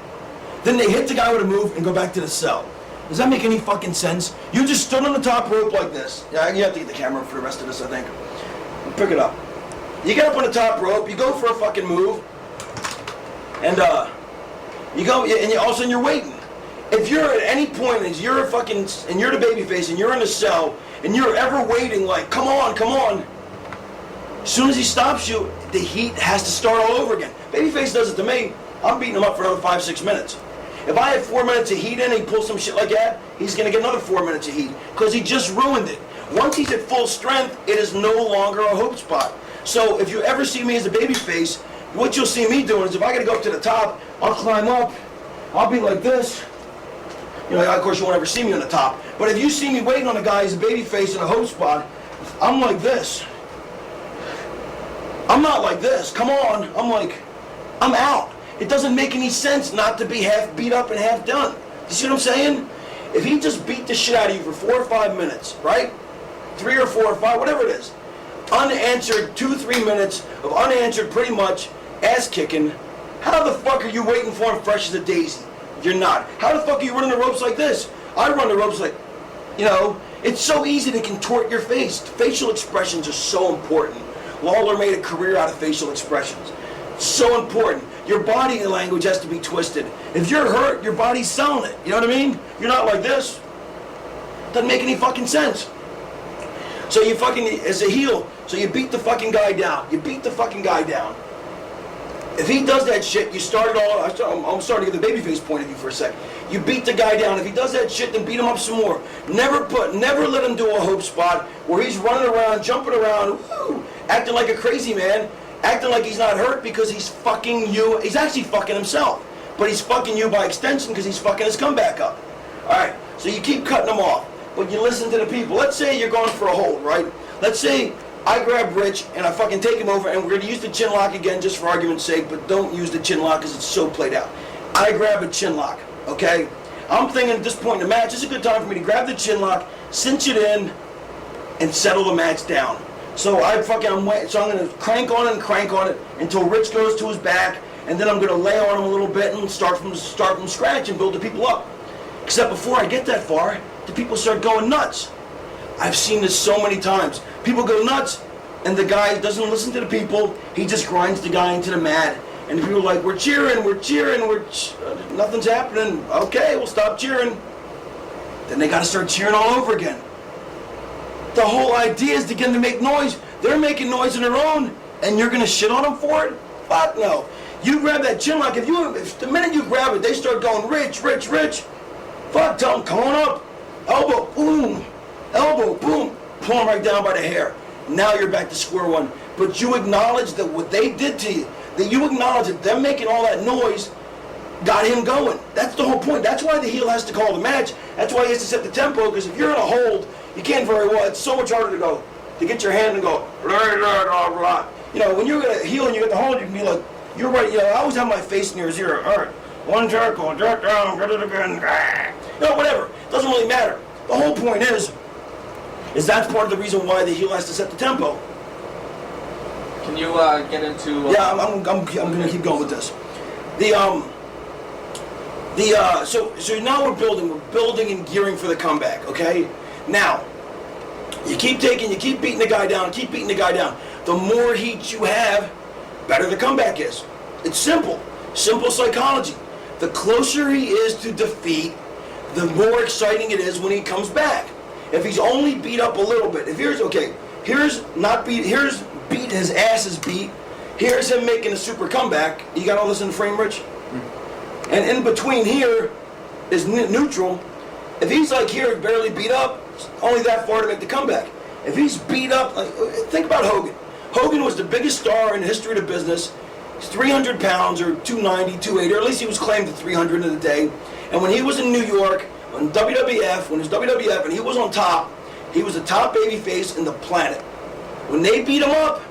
Then they hit the guy with a move and go back to the cell. Does that make any fucking sense? You just stood on the top rope like this. Yeah, you have to get the camera for the rest of this, I think. Pick it up. You get up on the top rope, you go for a fucking move, and you go, and all of a sudden you're waiting. If you're at any point, and you're the babyface, and you're in the cell, and you're ever waiting like, come on, come on, as soon as he stops you, the heat has to start all over again. Babyface does it to me, I'm beating him up for another 5-6 minutes. If I have 4 minutes of heat in and he pulls some shit like that, he's going to get another 4 minutes of heat, because he just ruined it. Once he's at full strength, it is no longer a hope spot. So if you ever see me as a babyface, what you'll see me doing is if I got to go up to the top, I'll climb up, I'll be like this. You know, of course you won't ever see me on the top. But if you see me waiting on a guy as a babyface in a hope spot, I'm like this. I'm not like this. Come on. I'm out. It doesn't make any sense not to be half beat up and half done. You see what I'm saying? If he just beat the shit out of you for 4 or 5 minutes, right? 3 or 4 or 5, whatever it is. Unanswered 2-3 minutes of unanswered pretty much ass kicking. How the fuck are you waiting for him fresh as a daisy? You're not. How the fuck are you running the ropes like this? I run the ropes like, you know, it's so easy to contort your face. Facial expressions are so important. Lawler made a career out of facial expressions. So important. Your body language has to be twisted. If you're hurt, your body's selling it. You know what I mean? You're not like this. Doesn't make any fucking sense. So you fucking, as a heel, so you beat the fucking guy down. You beat the fucking guy down. If he does that shit, you start it all, I'm starting to get the babyface point of view for a second. You beat the guy down. If he does that shit, then beat him up some more. Never let him do a hope spot where he's running around, jumping around, woo, acting like a crazy man, acting like he's not hurt because he's fucking you. He's actually fucking himself. But he's fucking you by extension because he's fucking his comeback up. Alright, so you keep cutting him off, but you listen to the people. Let's say you're going for a hold, right? Let's say I grab Rich and I fucking take him over and we're going to use the chin lock again just for argument's sake, but don't use the chin lock because it's so played out. I grab a chin lock, okay? I'm thinking at this point in the match, it's a good time for me to grab the chin lock, cinch it in, and settle the match down. So I'm going to crank on it until Rich goes to his back, and then I'm going to lay on him a little bit and start from scratch and build the people up. Except before I get that far, the people start going nuts. I've seen this so many times. People go nuts, and the guy doesn't listen to the people. He just grinds the guy into the mat. And the people are like, we're cheering, nothing's happening. Okay, we'll stop cheering. Then they got to start cheering all over again. The whole idea is to get them to make noise. They're making noise on their own, and you're going to shit on them for it? Fuck no. You grab that chin lock. If the minute you grab it, they start going, Rich. Fuck, tell them, come on up. Elbow, boom. Pull them right down by the hair. Now you're back to square one. But you acknowledge that what they did to you, that you acknowledge that them making all that noise got him going. That's the whole point. That's why the heel has to call the match. That's why he has to set the tempo, because if you're in a hold, you can't very well. It's so much harder to get your hand and go, blah, blah, blah, blah. You know, when you're in a heel and you get the hold, you can be like, you're right. You know, I always have my face near his ear. All right, one circle, jerk down, get it again. No, whatever. It doesn't really matter. The whole point is that's part of the reason why the heel has to set the tempo. Can you get into? Yeah, I'm going to keep going with this. So now we're building and gearing for the comeback. Okay, now you keep beating the guy down, The more heat you have, better the comeback is. It's simple psychology. The closer he is to defeat, the more exciting it is when he comes back. If he's only beat up a little bit, here's beat, his ass is beat. Here's him making a super comeback. You got all this in the frame, Rich? Mm-hmm. And in between here is neutral. If he's like here, barely beat up, only that far to make the comeback. If he's beat up, like, think about Hogan. Hogan was the biggest star in the history of the business. He's 300 pounds, or 290, 280, or at least he was claimed to 300 in the day. And when he was in New York, on WWF, when it was WWF and he was on top, he was the top babyface in the planet. When they beat him up,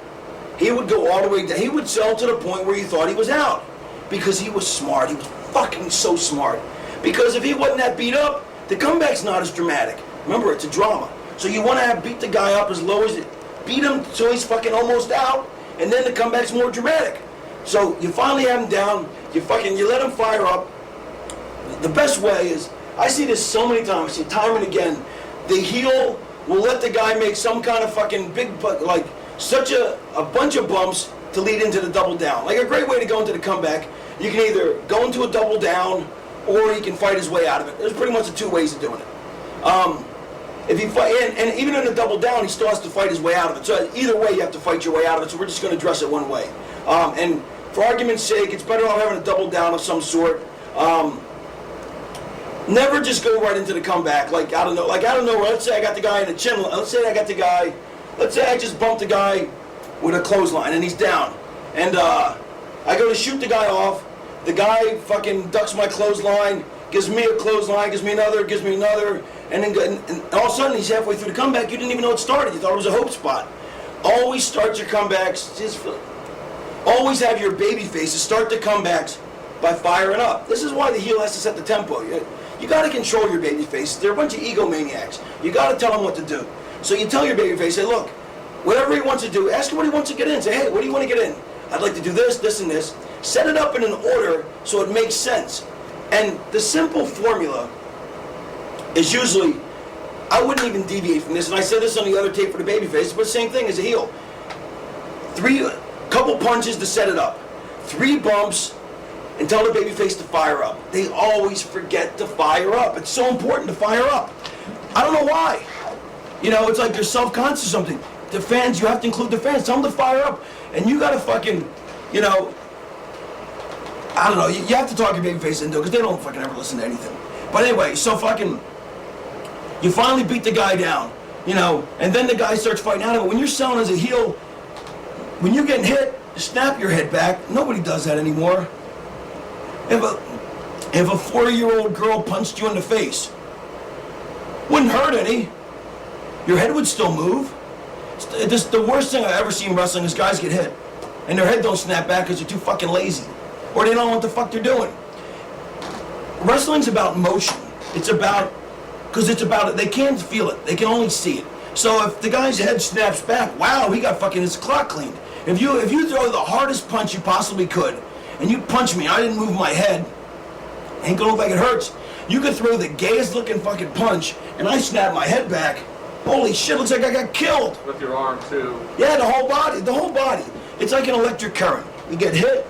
he would go all the way down. He would sell to the point where you thought he was out. Because he was smart. He was fucking so smart. Because if he wasn't that beat up, the comeback's not as dramatic. Remember, it's a drama. So you want to beat the guy up as low as it. Beat him so he's fucking almost out, and then the comeback's more dramatic. So you finally have him down, you let him fire up. The best way is, I see this so many times, I see time and again, the heel will let the guy make some kind of fucking big, like, such a bunch of bumps to lead into the double down. Like a great way to go into the comeback, you can either go into a double down, or he can fight his way out of it. There's pretty much the two ways of doing it. If you fight, and even in a double down, he still has to fight his way out of it. So either way, you have to fight your way out of it. So we're just going to address it one way. And for argument's sake, it's better off having a double down of some sort. Never just go right into the comeback. Like I don't know. Let's say I got the guy in the chin. Let's say I just bumped the guy with a clothesline and he's down, and I go to shoot the guy off. The guy fucking ducks my clothesline, gives me a clothesline, gives me another, and then and all of a sudden he's halfway through the comeback. You didn't even know it started. You thought it was a hope spot. Always start your comebacks. Always have your baby faces start the comebacks by firing up. This is why the heel has to set the tempo. You got to control your baby faces. They're a bunch of egomaniacs. You got to tell them what to do. So you tell your baby face, say, look, whatever he wants to do, ask him what he wants to get in. Say, hey, what do you want to get in? I'd like to do this, this, and this. Set it up in an order so it makes sense. And the simple formula is usually, I wouldn't even deviate from this, and I said this on the other tape for the babyface, but same thing as a heel. Couple punches to set it up. 3 bumps and tell the babyface to fire up. They always forget to fire up. It's so important to fire up. I don't know why. You know, it's like they're self-conscious or something. The fans, you have to include the fans. Tell them to fire up. And you gotta fucking, you know, I don't know, you have to talk your babyface into it because they don't fucking ever listen to anything. But anyway, so fucking, you finally beat the guy down, you know, and then the guy starts fighting out of it. When you're selling as a heel, when you're getting hit, snap your head back. Nobody does that anymore. If a 40-year-old girl punched you in the face, wouldn't hurt any. Your head would still move. The worst thing I've ever seen in wrestling is guys get hit, and their head don't snap back because they're too fucking lazy, or they don't know what the fuck they're doing. Wrestling's about motion. It's about, because it's about it. They can't feel it. They can only see it. So if the guy's head snaps back, wow, he got fucking his clock cleaned. If you throw the hardest punch you possibly could, and you punch me, I didn't move my head, ain't gonna look like it hurts. You could throw the gayest looking fucking punch, and I snap my head back. Holy shit, looks like I got killed. With your arm too. Yeah, the whole body. It's like an electric current. You get hit,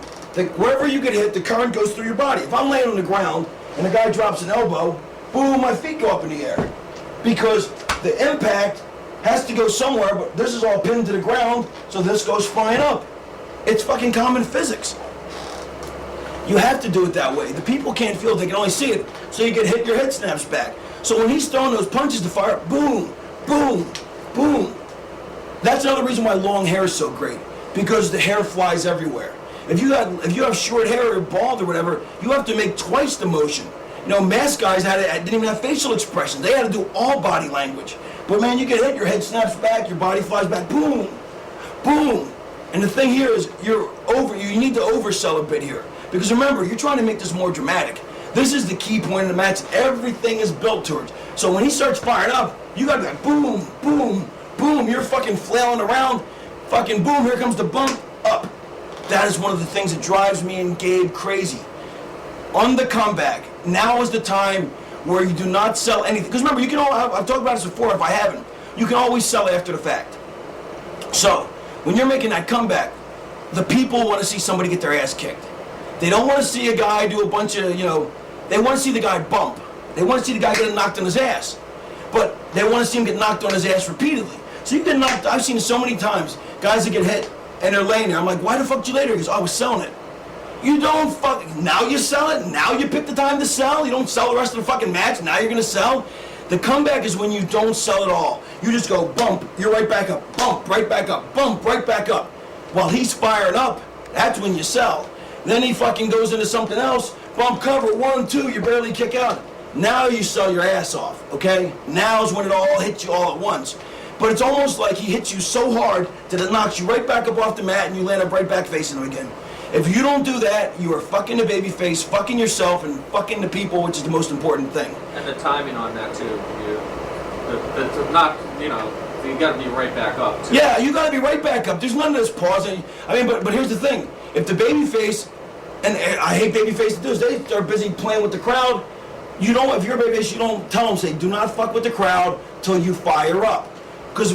wherever you get hit, the current goes through your body. If I'm laying on the ground, and the guy drops an elbow, boom, my feet go up in the air. Because the impact has to go somewhere, but this is all pinned to the ground, so this goes flying up. It's fucking common physics. You have to do it that way. The people can't feel it, they can only see it. So you get hit, your head snaps back. So when he's throwing those punches to fire, boom, boom, boom. That's another reason why long hair is so great, because the hair flies everywhere. If you have short hair or bald or whatever, you have to make twice the motion. You know, mask guys didn't even have facial expressions. They had to do all body language. But man, you get hit, your head snaps back, your body flies back, boom, boom. And the thing here is, you need to oversell a bit here. Because remember, you're trying to make this more dramatic. This is the key point in the match. Everything is built towards. So when he starts firing up, you gotta be like, boom, boom, boom. You're fucking flailing around, fucking boom, here comes the bump, up. That is one of the things that drives me and Gabe crazy. On the comeback, now is the time where you do not sell anything. Because remember, you can I've talked about this before if I haven't. You can always sell after the fact. So, when you're making that comeback, the people want to see somebody get their ass kicked. They don't want to see a guy do a bunch of, they want to see the guy bump. They want to see the guy get knocked on his ass. But they want to see him get knocked on his ass repeatedly. So you get knocked, I've seen so many times, guys that get hit, and they're laying there. I'm like, why the fuck did you lay there? He goes, I was selling it. You don't now you sell it? Now you pick the time to sell? You don't sell the rest of the fucking match? Now you're going to sell? The comeback is when you don't sell at all. You just go bump, you're right back up, bump, right back up, bump, right back up. While he's firing up, that's when you sell. Then he fucking goes into something else, bump cover, 1, 2, you barely kick out. Now you sell your ass off, okay? Now is when it all hits you all at once. But it's almost like he hits you so hard that it knocks you right back up off the mat and you land up right back facing him again. If you don't do that, you are fucking the babyface, fucking yourself, and fucking the people, which is the most important thing. And the timing on that too. You got to be right back up too. Yeah, you got to be right back up. There's none of this pausing. I mean, but here's the thing. If the babyface, and I hate babyface to do this, they are busy playing with the crowd. If you're a babyface, you don't tell them, say, do not fuck with the crowd till you fire up. Because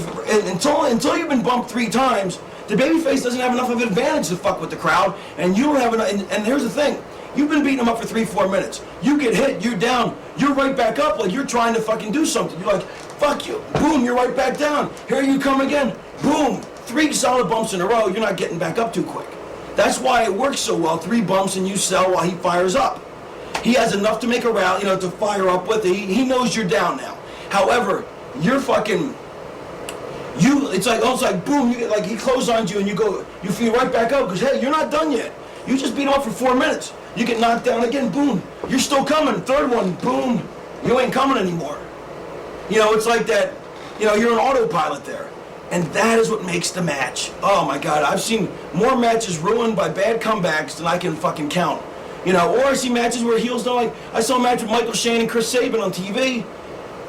until you've been bumped 3 times, the babyface doesn't have enough of an advantage to fuck with the crowd, and you don't have enough. And here's the thing: you've been beating them up for 3-4 minutes. You get hit, you're down, you're right back up, like you're trying to fucking do something. You're like, fuck you, boom, you're right back down. Here you come again, boom, 3 solid bumps in a row. You're not getting back up too quick. That's why it works so well. 3 bumps and you sell while he fires up. He has enough to make a rally, to fire up with. He knows you're down now. However, you're fucking. It's like boom, you get like he clotheslines you and you feel right back up because hey, you're not done yet. You just beat him up for 4 minutes. You get knocked down again, boom, you're still coming. 3rd one, boom, you ain't coming anymore. It's like that. You're an autopilot there, and that is what makes the match. Oh my God, I've seen more matches ruined by bad comebacks than I can fucking count. Or I see matches where heels don't like. I saw a match with Michael Shane and Chris Sabin on TV.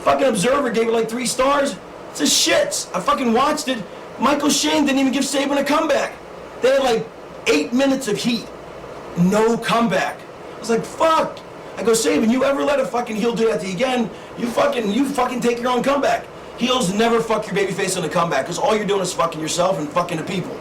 Fucking Observer gave it like 3 stars. It's a shits. I fucking watched it. Michael Shane didn't even give Sabin a comeback. They had like 8 minutes of heat. No comeback. I was like, fuck. I go, Saban, you ever let a fucking heel do that to you again, you fucking take your own comeback. Heels never fuck your babyface on a comeback, because all you're doing is fucking yourself and fucking the people.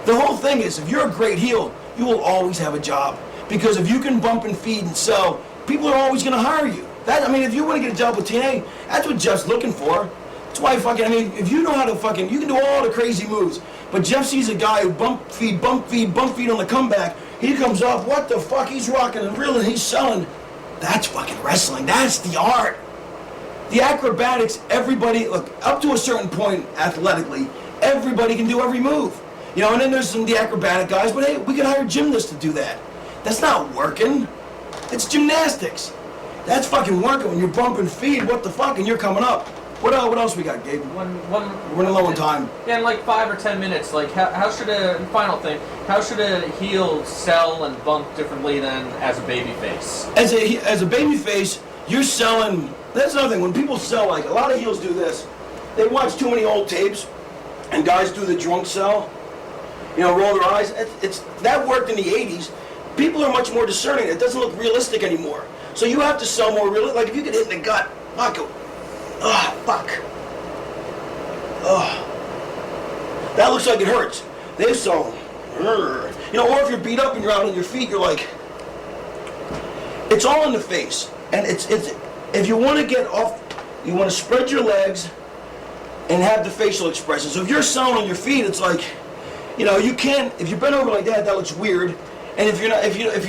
The whole thing is, if you're a great heel, you will always have a job. Because if you can bump and feed and sell, people are always going to hire you. If you want to get a job with TNA, that's what Jeff's looking for. That's why if you know how to you can do all the crazy moves. But Jeff sees a guy who bump, feed on the comeback. He comes up, what the fuck, he's rocking and reeling, he's selling. That's fucking wrestling. That's the art. The acrobatics, everybody, look, up to a certain point athletically, everybody can do every move. And then there's the acrobatic guys, but hey, we could hire gymnasts to do that. That's not working. It's gymnastics. That's fucking working when you bump and feed, what the fuck, and you're coming up. What else we got, Gabe? We're running low on time. Yeah, in like 5 or 10 minutes, like how should final thing, how should a heel sell and bump differently than as a babyface? As a babyface, you're selling, that's another thing, when people sell, like a lot of heels do this, they watch too many old tapes, and guys do the drunk sell, roll their eyes. That worked in the 80s. People are much more discerning. It doesn't look realistic anymore. So you have to sell more realistic. Like if you get hit in the gut, fuck. That looks like it hurts. They sell, or if you're beat up and you're out on your feet, you're like, it's all in the face. And it's if you want to get off, you want to spread your legs and have the facial expression. So if you're selling on your feet, it's like, you can't. If you bend over like that, that looks weird. And if you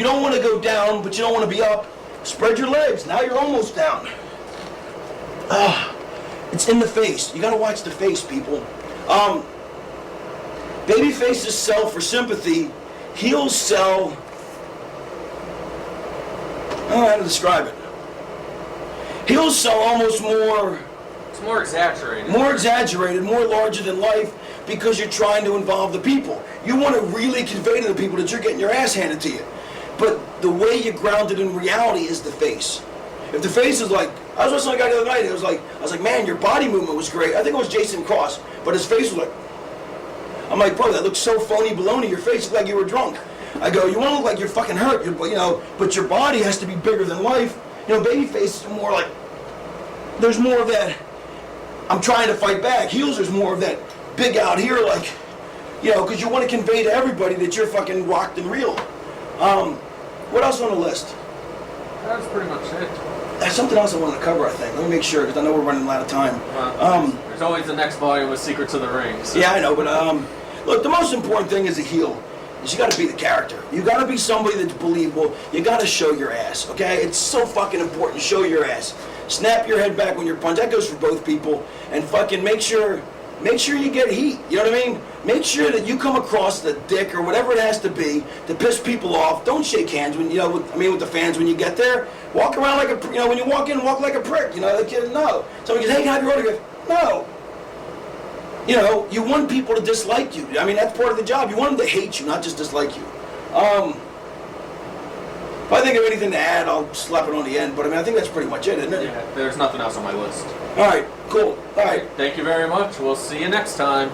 don't want to go down, but you don't want to be up, spread your legs. Now you're almost down. It's in the face. You got to watch the face, people. Baby faces sell for sympathy. Heels sell. I don't know how to describe it. Heels sell almost more. It's more exaggerated. More exaggerated, more larger than life, because you're trying to involve the people. You want to really convey to the people that you're getting your ass handed to you. But the way you ground it in reality is the face. If the face is like, I was wrestling a guy the other night, I was like, man, your body movement was great. I think it was Jason Cross, but his face was like, I'm like, bro, that looks so phony baloney. Your face looked like you were drunk. I go, you want to look like you're fucking hurt, but your body has to be bigger than life. Baby face is more like, there's more of that, I'm trying to fight back. Heels, there's more of that big out here, like, because you want to convey to everybody that you're fucking rocked and real. What else on the list? That's pretty much it. There's something else I wanted to cover, I think. Let me make sure, because I know we're running out of time. There's always the next volume with Secrets of the Ring. So. Yeah, I know, but look, the most important thing as a heel is you got to be the character. You got to be somebody that's believable. You got to show your ass, okay? It's so fucking important. Show your ass. Snap your head back when you're punched. That goes for both people. And fucking make sure you get heat. You know what I mean? Make sure that you come across the dick or whatever it has to be to piss people off. Don't shake hands when with the fans when you get there. Walk around like a when you walk in, walk like a prick. No. Somebody goes, hey, can I have your autograph? No. You want people to dislike you. I mean, that's part of the job. You want them to hate you, not just dislike you. If I think of anything to add, I'll slap it on the end. But I think that's pretty much it, isn't it? Yeah, there's nothing else on my list. All right, cool. All right. Thank you very much. We'll see you next time.